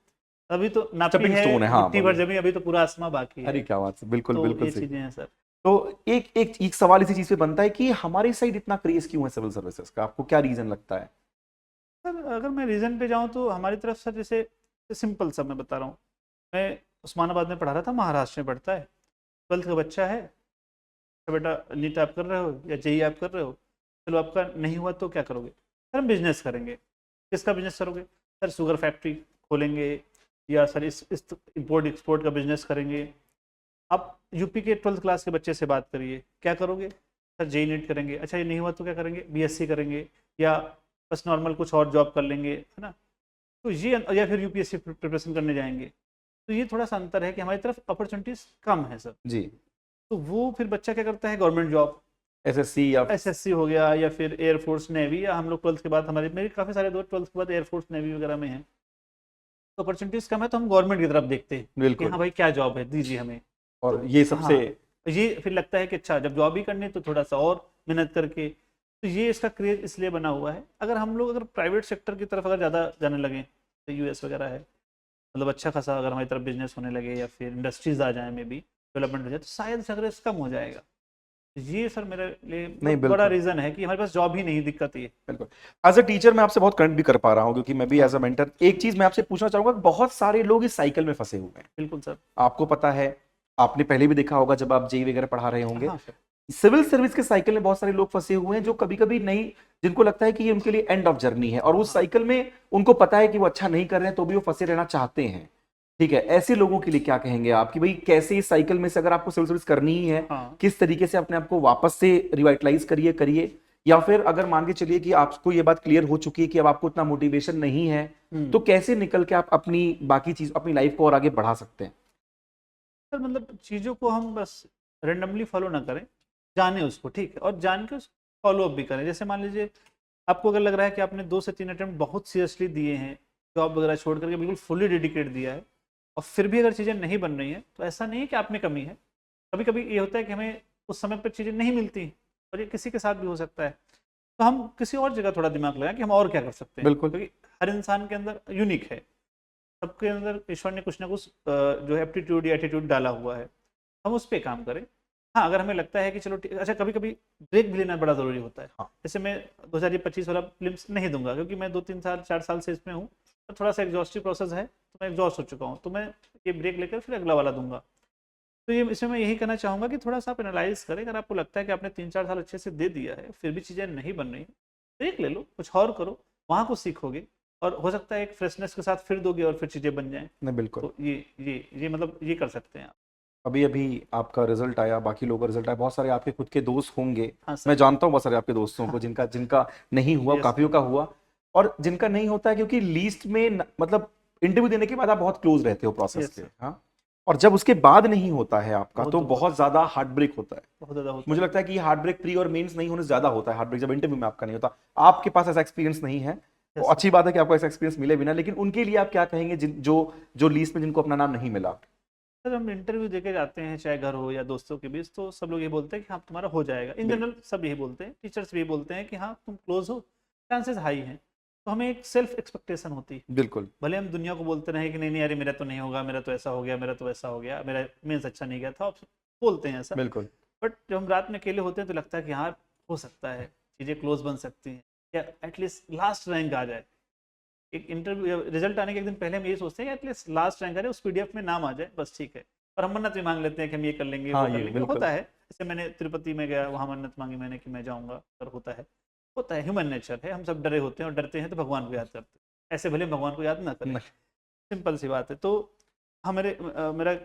अभी तो नापी स्टेपिंग है स्टोन है, हाँ गिट्टी भर बोलिए। जमी, अभी तो पूरा आसमां बाकी अरे है। क्या बात है, बिल्कुल तो बिल्कुल ये सही। चीजें हैं सर। तो एक सवाल इसी चीज पे बनता है कि हमारी साइड इतना क्रेज क्यों है सिविल सर्विसेज का? आपको क्या रीजन लगता है? सर अगर मैं रीजन पे जाऊँ तो हमारी तरफ सर, जैसे सिंपल सा मैं बता रहा हूँ, मैं उस्मानाबाद में पढ़ा रहा था, महाराष्ट्र में पढ़ता है, 12th का बच्चा है। तो बेटा नीट आप कर रहे हो या जेई आप कर रहे हो, चलो आपका नहीं हुआ तो क्या करोगे? सर हम बिजनेस करेंगे। किसका बिजनेस करोगे? सर शुगर फैक्ट्री खोलेंगे, या सर इस इम्पोर्ट एक्सपोर्ट का बिजनेस करेंगे। आप यूपी के 12th क्लास के बच्चे से बात करिए, क्या करोगे? सर जेई नीट करेंगे। अच्छा ये नहीं हुआ तो क्या करेंगे? बीएससी करेंगे, या बस नॉर्मल कुछ और जॉब कर लेंगे, है ना? तो ये, या फिर यूपीएससी प्रिपरेशन करने जाएंगे। तो ये थोड़ा सा अंतर है कि हमारी तरफ अपॉर्चुनिटीज कम है सर। जी। तो वो फिर बच्चा क्या करता है? गवर्नमेंट जॉब, एसएससी या एसएससी हो गया, या फिर एयरफोर्स नेवी, या हम लोग 12th के बाद, हमारे मेरे काफ़ी सारे दोस्त 12th के बाद एयरफोर्स नेवी वगैरह में हैं। तो अपॉर्चुनिटीज़ कम है, तो हम गवर्नमेंट की तरफ देखते हैं कि हाँ बिल्कुल। भाई क्या जॉब है, दीजिए हमें। और तो ये सबसे। हाँ, ये फिर लगता है कि अच्छा जब जॉब ही करनी है तो थोड़ा सा और मेहनत करके, तो ये इसका क्रेज इसलिए बना हुआ है। अगर हम लोग अगर प्राइवेट सेक्टर की तरफ अगर ज़्यादा जाने लगे, तो यूएस वगैरह है, मतलब अच्छा खासा अगर हमारी तरफ बिजनेस होने लगे, या फिर इंडस्ट्रीज आ जाए, में भी डेवलपमेंट हो जाए, तो शायद सक्सेस कम हो जाएगा। ये सर मेरे लिए नहीं, बहुत बड़ा बिल्कुल रीज़न है कि हमारे पास जॉब ही नहीं, दिक्कत ये। बिल्कुल। एज अ टीचर मैं आपसे बहुत कनेक्ट भी कर पा रहा हूँ, क्योंकि मैं भी हाँ एज अ मेंटर एक चीज मैं आपसे पूछना चाहूंगा कि बहुत सारे लोग इस साइकिल में फंसे हुए हैं। बिल्कुल सर। आपको पता है, आपने पहले भी देखा होगा जब आप जेई वगैरह पढ़ा रहे होंगे, हाँ सर। सिविल सर्विस के साइकिल में बहुत सारे लोग फंसे हुए हैं जो कभी कभी नहीं, जिनको लगता है कि ये उनके लिए एंड ऑफ जर्नी है, और उस हाँ, साइकिल में उनको पता है कि वो अच्छा नहीं कर रहे हैं तो भी वो फंसे रहना चाहते हैं। ठीक है, ऐसे लोगों के लिए क्या कहेंगे आप कि भाई कैसे इस साइकिल में से अगर आपको सिविल सर्विस करनी ही है, हाँ। किस तरीके से अपने आप को वापस से रिवाइटलाइज करिए करिए? या फिर अगर मान के चलिए कि आपको ये बात क्लियर हो चुकी है कि अब आपको इतना मोटिवेशन नहीं है, तो कैसे निकल के आप अपनी बाकी चीज, अपनी लाइफ को और आगे बढ़ा सकते हैं? सर मतलब चीज़ों को हम बस रेंडमली फॉलो ना करें, जाने उसको, ठीक है, और जान के उसको फॉलो अप भी करें। जैसे मान लीजिए आपको अगर लग रहा है कि आपने 2 से 3 अटेम्प्ट बहुत सीरियसली दिए हैं, जॉब वगैरह छोड़ करके बिल्कुल फुली डेडिकेट दिया है, और फिर भी अगर चीज़ें नहीं बन रही हैं, तो ऐसा नहीं है कि आप में कमी है। कभी कभी ये होता है कि हमें उस समय पर चीज़ें नहीं मिलती, और ये किसी के साथ भी हो सकता है। तो हम किसी और जगह थोड़ा दिमाग लगाएं कि हम और क्या कर सकते हैं, बिल्कुल। क्योंकि हर इंसान के अंदर यूनिक है, सबके अंदर ईश्वर ने कुछ ना कुछ जो एप्टीट्यूड या एटीट्यूड डाला हुआ है, हम उस पर काम करें। हाँ, अगर हमें लगता है कि चलो अच्छा, कभी कभी ब्रेक भी लेना बड़ा ज़रूरी होता है। हाँ। जैसे मैं 2025 वाला फिल्म्स नहीं दूंगा, क्योंकि मैं 2-3 साल 4 साल से इसमें हूँ, तो थोड़ा सा एग्जॉस्टिव प्रोसेस है, तो मैं एग्जॉस्ट हो चुका हूँ, तो मैं ये ब्रेक लेकर फिर अगला वाला दूंगा। तो ये इसमें मैं यही कहना चाहूँगा कि थोड़ा सा आप एनालाइज करें। अगर आपको लगता है कि आपने 3-4 साल अच्छे से दे दिया है, फिर भी चीज़ें नहीं बन रही, ब्रेक ले लो, कुछ और करो, वहाँ कुछ सीखोगे और हो सकता है एक फ्रेशनेस के साथ फिर दोगे और फिर चीज़ें बन जाएँ। नहीं बिल्कुल। तो ये मतलब ये कर सकते हैं आप। अभी अभी आपका रिजल्ट आया, बाकी लोगों का रिजल्ट आया, बहुत सारे आपके खुद के दोस्त होंगे, हाँ मैं सर। जानता हूँ बहुत सारे आपके दोस्तों को जिनका जिनका नहीं हुआ, यस। काफियों का हुआ, और जिनका नहीं होता है क्योंकि लीस्ट में मतलब इंटरव्यू देने के बाद आप बहुत क्लोज रहते हो प्रोसेस यस के, सर। हाँ, और जब उसके बाद नहीं होता है आपका बहुत तो दुख होता बहुत ज्यादा हार्ट ब्रेक होता है। है, बहुत ज़्यादा होता मुझे है। लगता है कि हार्ट ब्रेक प्री और मेंस नहीं होने से ज्यादा होता है हार्ट ब्रेक जब इंटरव्यू में आपका नहीं होता। आपके पास ऐसा एक्सपीरियंस नहीं है, तो यस सर। अच्छी बात है कि आपको ऐसा एक्सपीरियंस मिले बिना, लेकिन उनके लिए आप क्या कहेंगे जो जो लीस्ट में जिनको अपना नाम नहीं मिला? सर हम इंटरव्यू देके जाते हैं, चाहे घर हो या दोस्तों के बीच, तो सब लोग ये बोलते हैं कि हाँ तुम्हारा हो जाएगा। इन बिल्कुल। जनरल सब यही बोलते हैं, टीचर्स भी यही बोलते हैं कि हाँ तुम क्लोज हो, चांसेस हाई हैं। तो हमें एक सेल्फ एक्सपेक्टेशन होती है। बिल्कुल। भले हम दुनिया को बोलते रहे कि नहीं नहीं अरे मेरा तो नहीं होगा, मेरा तो ऐसा हो गया, मेरा तो ऐसा हो गया, मेरा मेंस अच्छा नहीं गया था, आप बोलते हैं ऐसा। बिल्कुल। बट जब हम रात में अकेले होते हैं तो लगता है कि हाँ हो सकता है, चीज़ें क्लोज बन सकती हैं, या एटलीस्ट लास्ट रैंक आ जाए। एक इंटरव्यू रिजल्ट आने के एक दिन पहले हम यही सोचते हैं कि एटलीस्ट लास्ट रैंक आ जाए, उस पीडीएफ में नाम आ जाए, बस ठीक है। और हम मन्नत भी मांग लेते हैं कि हम ये कर लेंगे, हाँ वो कर ये लेंगे, बिल्कुल। होता है। जैसे मैंने तिरुपति में गया, वहाँ मन्नत मांगी मैंने कि मैं जाऊँगा, पर होता है, ह्यूमन नेचर है, हम सब डरे होते हैं और डरते हैं तो भगवान को याद करते हैं। ऐसे भले हम भगवान को याद ना करें, नहीं। सिंपल सी बात है। तो हमारे मेरा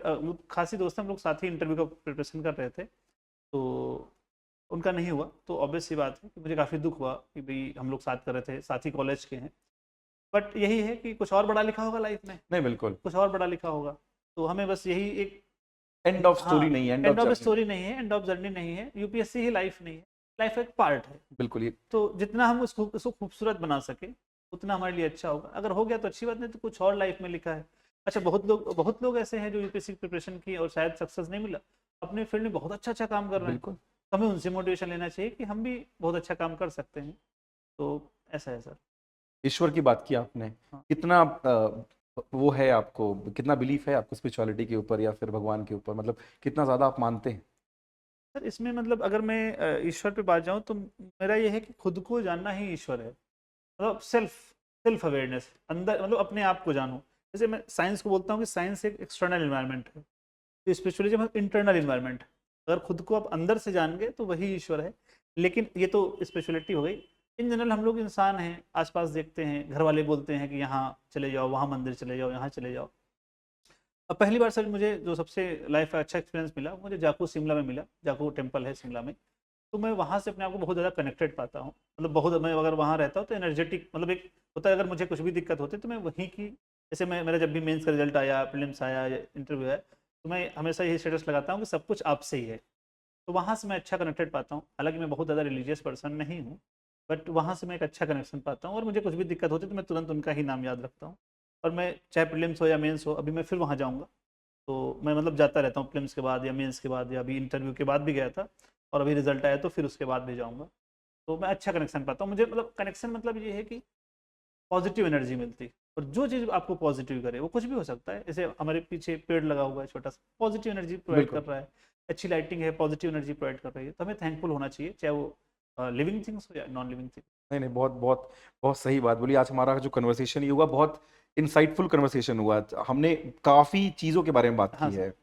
खासी दोस्त है, हम लोग साथ ही इंटरव्यू का प्रिपरेशन कर रहे थे, तो उनका नहीं हुआ। तो ऑब्वियस सी बात है कि मुझे काफ़ी दुख हुआ कि भाई हम लोग साथ कर रहे थे, साथ ही कॉलेज के हैं। बट यही है कि कुछ और बड़ा लिखा होगा लाइफ में, नहीं बिल्कुल। कुछ और बड़ा लिखा होगा। तो हमें बस यही एक, एंड ऑफ हाँ, स्टोरी नहीं है, end of end of journey. Story नहीं है, एंड ऑफ जर्नी नहीं है, यूपीएससी ही लाइफ नहीं है, लाइफ एक पार्ट है। बिल्कुल ये। तो जितना हम उसको खूबसूरत बना सके उतना हमारे लिए अच्छा होगा। अगर हो गया तो अच्छी बात, नहीं तो कुछ और लाइफ में लिखा है। अच्छा, बहुत लोग ऐसे हैं जो यूपीएससी की प्रिपरेशन की और शायद सक्सेस नहीं मिला, अपने फील्ड में बहुत अच्छा अच्छा काम कर रहे हैं। बिल्कुल। तो हमें उनसे मोटिवेशन लेना चाहिए कि हम भी बहुत अच्छा काम कर सकते हैं। तो ऐसा है सर। ईश्वर की बात की आपने, हाँ कितना वो है आपको, कितना बिलीफ है आपको स्पिरिचुअलिटी के ऊपर या फिर भगवान के ऊपर, मतलब कितना ज्यादा आप मानते हैं? सर, इसमें मतलब अगर मैं ईश्वर पे बात जाऊँ तो मेरा ये है कि खुद को जानना ही ईश्वर है। मतलब सेल्फ अवेयरनेस, अंदर मतलब अपने आप को जानो। जैसे मैं साइंस को बोलता हूँ कि साइंस एक एक्सटर्नल इन्वायरमेंट है, तो स्पिरिचुअलिज्म इंटरनल इन्वायरमेंट है। अगर खुद को आप अंदर से जान गए तो वही ईश्वर है। लेकिन ये तो स्पिरिचुअलिटी हो गई। इन जनरल हम लोग इंसान हैं, आसपास देखते हैं, घर वाले बोलते हैं कि यहाँ चले जाओ, वहाँ मंदिर चले जाओ, यहाँ चले जाओ। अब पहली बार सर मुझे जो सबसे लाइफ का अच्छा एक्सपीरियंस मिला, मुझे जाकू शिमला में मिला। जाकू टेम्पल है शिमला में। तो मैं वहाँ से अपने आप को बहुत ज़्यादा कनेक्टेड पाता हूँ। मतलब बहुत, मैं अगर वहाँ रहता हूँ तो एनर्जेटिक, मतलब एक होता है, अगर मुझे कुछ भी दिक्कत होती है तो मैं वहीं की, जैसे मैं मेरा जब भी मेंस का रिजल्ट आया, प्रीलिम्स आया या इंटरव्यू आया, तो मैं हमेशा यही स्टेटस लगाता हूँ कि सब कुछ आपसे ही है। तो वहाँ से मैं अच्छा कनेक्टेड पाता हूँ। हालांकि मैं बहुत ज़्यादा रिलीजियस पर्सन नहीं हूँ, बट वहाँ से मैं एक अच्छा कनेक्शन पाता हूँ, और मुझे कुछ भी दिक्कत होती है तो मैं तुरंत उनका ही नाम याद रखता हूँ। और मैं चाहे प्रीलिम्स हो या मेंस हो, अभी मैं फिर वहाँ जाऊँगा, तो मैं मतलब जाता रहता हूँ प्रीलिम्स के बाद या मेंस के बाद, या अभी इंटरव्यू के बाद भी गया था, और अभी रिजल्ट आया तो फिर उसके बाद भी जाऊँगा। तो मैं अच्छा कनेक्शन पाता हूँ। मुझे मतलब कनेक्शन मतलब ये है कि पॉजिटिव एनर्जी मिलती है, और जो चीज़ आपको पॉजिटिव करे वो कुछ भी हो सकता है। जैसे हमारे पीछे पेड़ लगा हुआ है छोटा सा, पॉजिटिव एनर्जी प्रोवाइड कर बिल्कुल। रहा है, अच्छी लाइटिंग है, पॉजिटिव एनर्जी प्रोवाइड कर रही है, तो हमें थैंकफुल होना चाहिए, चाहे वो लिविंग थिंग्स हो या नॉन लिविंग थिंग्स। नहीं नहीं, बहुत बहुत बहुत सही बात बोली। आज हमारा जो कन्वर्सेशन ये हुआ, बहुत इंसाइटफुल कन्वर्सेशन हुआ, हमने काफी चीजों के बारे में बात हाँ की सर। है।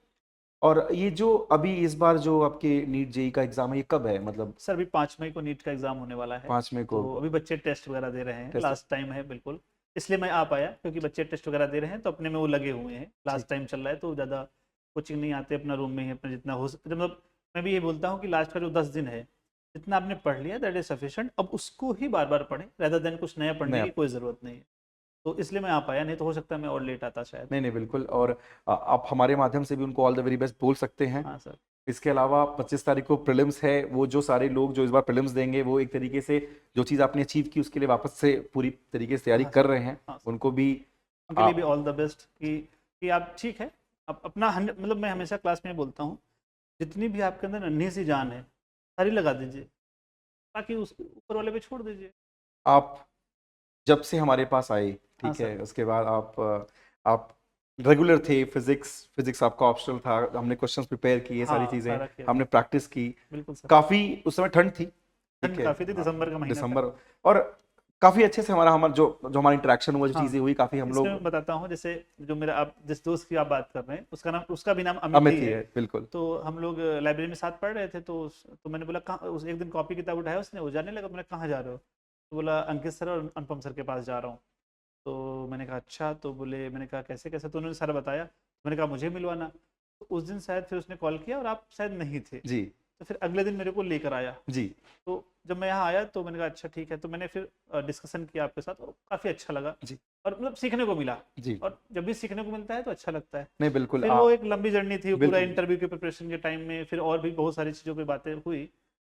और ये जो अभी इस बार जो आपके नीट जेई का एग्जाम है, ये कब है, मतलब? सर अभी 5 मई को नीट का एग्ज़ाम होने वाला है। 5 मई को तो अभी बच्चे टेस्ट वगैरह दे रहे हैं, टेस्ट? लास्ट टाइम है बिल्कुल। इसलिए मैं आ पाया क्योंकि बच्चे टेस्ट वगैरह दे रहे हैं, तो अपने में वो लगे हुए हैं, ठीक। लास्ट टाइम चल रहा है, तो ज़्यादा कोचिंग नहीं आते, अपना रूम में ही अपना जितना हो मतलब मैं भी ये बोलता हूँ कि लास्ट का जो 10 दिन है, जितना आपने पढ़ लिया दैट इज सफिशेंट। अब उसको ही बार बार पढ़ें, रेदर देन कुछ नया पढ़ने नया। की कोई ज़रूरत नहीं है। तो इसलिए मैं आ पाया, नहीं तो हो सकता है मैं और लेट आता शायद। नहीं नहीं बिल्कुल। और आप हमारे माध्यम से भी उनको ऑल द वेरी बेस्ट बोल सकते हैं। हाँ सर। इसके अलावा 25 तारीख को प्रीलिम्स है, वो जो सारे लोग जो इस बार प्रीलिम्स देंगे, वो एक तरीके से जो चीज़ आपने अचीव की उसके लिए वापस से पूरी तरीके से तैयारी हाँ कर सर। रहे हैं, हाँ सर। उनको भी उनके लिए भी आप। ऑल द बेस्ट कि आप ठीक है। आप अपना 100, मतलब मैं हमेशा क्लास में बोलता हूँ, जितनी भी आपके अंदर नन्ही सी जान है सारी लगा दीजिए, बाकी उस ऊपर वाले पे छोड़ दीजिए। आप जब से हमारे पास आए, हाँ ठीक सर। है, उसके बाद आप रेगुलर थे, फिजिक्स फिजिक्स आपका ऑप्शनल था, हमने क्वेश्चंस प्रिपेयर किए, सारी हाँ चीज़ें सारा किया था। हमने प्रैक्टिस की। बिल्कुल सर। काफ़ी उस समय ठंड थी, ठीक ठंड है, काफ़ी थी, दिसंबर का महीना था। दिसंबर। और काफी अच्छे से हमारा हमारा जो जो हमारा इंटरेक्शन हुआ, जो हाँ, चीजें हुई, काफी हम इसमें लोग। मैं बताता हूँ, जैसे जो मेरा आप जिस दोस्त की आप बात कर रहे हैं उसका भी नाम अमित अमित ही ही है। है, बिल्कुल। तो हम लोग लाइब्रेरी में साथ पढ़ रहे थे, तो मैंने बोला कहाँ, उस एक दिन कॉपी किताब उठाया उसने, वो जाने लगा, मैंने कहाँ जा रहे हो, तो बोला अंकित सर और अनुपम सर के पास जा रहा हूँ। तो मैंने कहा अच्छा, तो बोले, मैंने कहा कैसे कैसे, तो उन्होंने सारा बताया, तो मैंने कहा मुझे मिलवाना। तो उस दिन शायद फिर उसने कॉल किया और आप शायद नहीं थे, जी तो फिर अगले दिन मेरे को लेकर आया। जी तो जब मैं यहाँ आया तो मैंने कहा अच्छा ठीक है, तो मैंने फिर डिस्कशन किया आपके साथ और काफ़ी अच्छा लगा, जी और मतलब सीखने को मिला। जी। और जब भी सीखने को मिलता है तो अच्छा लगता है। नहीं बिल्कुल, फिर वो एक लंबी जर्नी थी, वो पूरा बिल्कुल। इंटरव्यू के प्रिपरेशन के टाइम में फिर और भी बहुत सारी चीज़ों पे बातें हुई,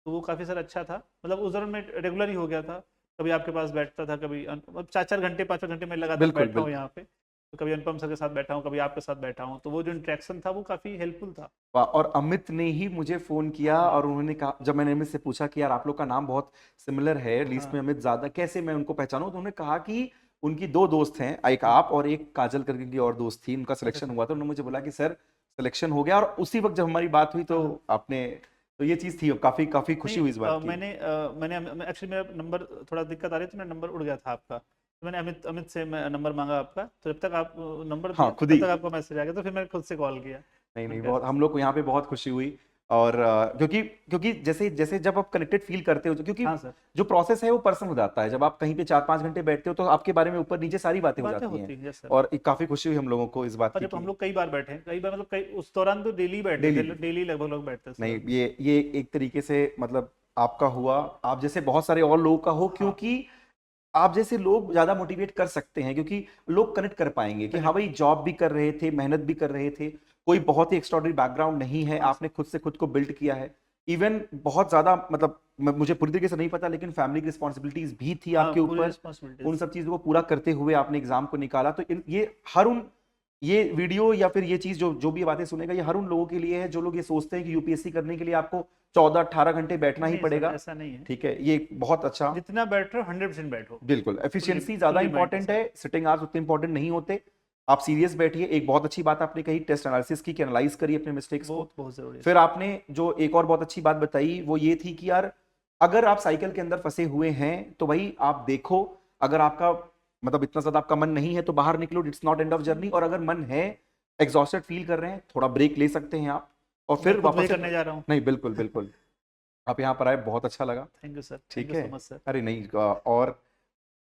तो वो काफ़ी सारा अच्छा था। मतलब उस दौरान मैं रेगुलर ही हो गया था, कभी आपके पास बैठता था, कभी मतलब 4-4 घंटे 5-5 घंटे मैं लगातार बिल्कुल बैठा हूँ बिल्कुल। यहाँ पे। तो कभी अनुपम सर के साथ बैठा हूँ, कभी आपके साथ बैठा हूँ, तो वो जो इंटरेक्शन था वो काफ़ी हेल्पफुल था। वाह, और अमित ने ही मुझे फोन किया हाँ और उन्होंने कहा, जब मैंने अमित से पूछा कि यार आप लोग का नाम बहुत सिमिलर है लिस्ट हाँ में, अमित ज्यादा, कैसे मैं उनको पहचानूं, तो उन्होंने कहा कि उनकी दो दोस्त हैं, एक हाँ। आप और एक काजल करके की और दोस्त थी, उनका अच्छा सिलेक्शन अच्छा। हुआ था। उन्होंने मुझे बोला कि सर सिलेक्शन हो गया, और उसी वक्त जब हमारी बात हुई तो हाँ हाँ। आपने, तो ये चीज थी, काफी काफी खुशी नहीं, हुई इस बात की। मैंने एक्चुअली मेरा नंबर थोड़ा दिक्कत आ रही थी, मेरा नंबर उड़ गया था आपका, तो मैंने अमित अमित से मैं नंबर मांगा आपका, तो जब तक आप नंबर हाँ दिए खुद तब ही। तक आपका मैसेज आ गया, तो फिर मैंने खुद से कॉल किया। नहीं नहीं, मैंने कहा बहुत ऐसा हम ऐसा। लोग को यहाँ पे बहुत खुशी हुई। और क्योंकि क्योंकि जैसे जैसे जब आप कनेक्टेड फील करते हो, क्योंकि हाँ सर, जो प्रोसेस है वो पर्सनल हो जाता है, जब आप कहीं पे 4-5 घंटे बैठते हो तो आपके बारे में ऊपर नीचे सारी बातें हो बातें जाती हैं। होती हैं, यस सर। और एक काफी खुशी हुई हम लोगों को इस बात और की जब हम कि लोग कई बार बैठे हैं, कई बार मतलब कई उस दौरान तो डेली बैठते थे, डेली। डेली लगभग लोग बैठते थे नहीं, सर। ये एक तरीके से मतलब आपका हुआ, आप जैसे बहुत सारे और लोगों का हो, हाँ, क्योंकि आप जैसे लोग ज्यादा मोटिवेट कर सकते हैं, क्योंकि लोग कनेक्ट कर पाएंगे कि हाँ कनेक्ट। भाई, जॉब भी कर रहे थे, मेहनत भी कर रहे थे, कोई बहुत ही एक्स्ट्राऑर्डिनरी बैकग्राउंड नहीं है, हाँ सर। आपने खुद से खुद को बिल्ड किया है। इवन बहुत ज्यादा मतलब मुझे पूरी तरीके से नहीं पता, लेकिन फैमिली की रिस्पॉन्सिबिलिटीज भी थी हाँ, आपके पूरी ऊपर। उन रिस्पॉन्सिबिलिटीज। सब चीजों को पूरा करते हुए आपने एग्जाम को निकाला, तो ये हर उन, ये वीडियो या फिर ये चीज जो जो भी ये बातें सुनेगा, ये हर उन लोगों के लिए है जो लोग ये सोचते हैं कि यूपीएससी करने के लिए आपको 14-18 घंटे बैठना ही नहीं सर, पड़ेगा। ऐसा नहीं है। ठीक है, ये बहुत अच्छा। जितना बैठ रहे हो 100% बैठो। बिल्कुल, फुल्ली एफिशिएंसी ज्यादा फुल्ली माइंड के इंपॉर्टेंट है, साथ। सिटिंग आवर्स उतने इंपॉर्टेंट नहीं होते। आप सीरियस बैठिए। एक बहुत अच्छी बात आपने कही, टेस्ट एनालिसिस की, कि एनालाइज करिए अपने मिस्टेक्स को। बहुत बहुत जरूरी है फिर सर। आपने जो एक और बहुत अच्छी बात बताई वो ये थी कि यार, अगर आप साइकिल के अंदर फंसे हुए हैं तो भाई आप देखो, अगर आपका मतलब इतना ज्यादा आपका मन नहीं है तो बाहर निकलो, it's not end of journey. और अगर मन है, एग्जॉस्टेड फील कर रहे हैं, थोड़ा ब्रेक ले सकते हैं आप, और मैं फिर खुद वापस वही से। करने जा रहा हूँ। नहीं बिल्कुल बिल्कुल, आप यहाँ पर आए, बहुत अच्छा लगा। थैंक यू सर, थैंक ठीक यू है। So much sir. अरे नहीं, और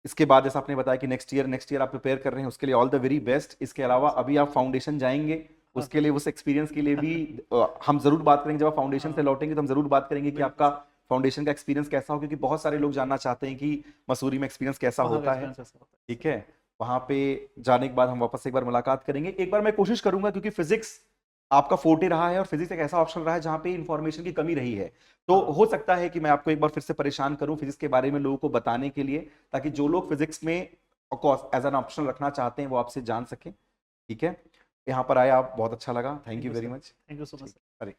इसके बाद जैसा आपने बताया कि नेक्स्ट ईयर आप प्रिपेयर कर रहे हैं, उसके लिए ऑल द वेरी बेस्ट। इसके थैंक यू अलावा सर। अभी आप फाउंडेशन जाएंगे, हाँ उसके लिए, उस एक्सपीरियंस के लिए भी हम जरूर बात करेंगे। जब आप फाउंडेशन से हाँ, लौटेंगे तो हम जरूर बात करेंगे कि बिल्कुल आपका सर। फाउंडेशन का एक्सपीरियंस कैसा हो, क्योंकि बहुत सारे लोग जानना चाहते हैं कि मसूरी में एक्सपीरियंस कैसा वहाँ का होता है। एक्सपीरियंस ऐसा होता है ठीक सर। है। वहां पे जाने के बाद हम वापस एक बार मुलाकात करेंगे। एक बार मैं कोशिश करूंगा, क्योंकि फिजिक्स आपका फोर्टे रहा है और फिजिक्स एक ऐसा ऑप्शन रहा है जहां पे इंफॉर्मेशन की कमी रही है, तो हाँ हो सकता है कि मैं आपको एक बार फिर से परेशान करूं फिजिक्स के बारे में लोगों को बताने के लिए, ताकि जो लोग फिजिक्स में एज एन ऑप्शन रखना चाहते हैं वो आपसे जान सकें। ठीक है। यहाँ पर आए आप, बहुत अच्छा लगा, thank thank you you very sir, much. Thank you so much ठीक, सर। अरे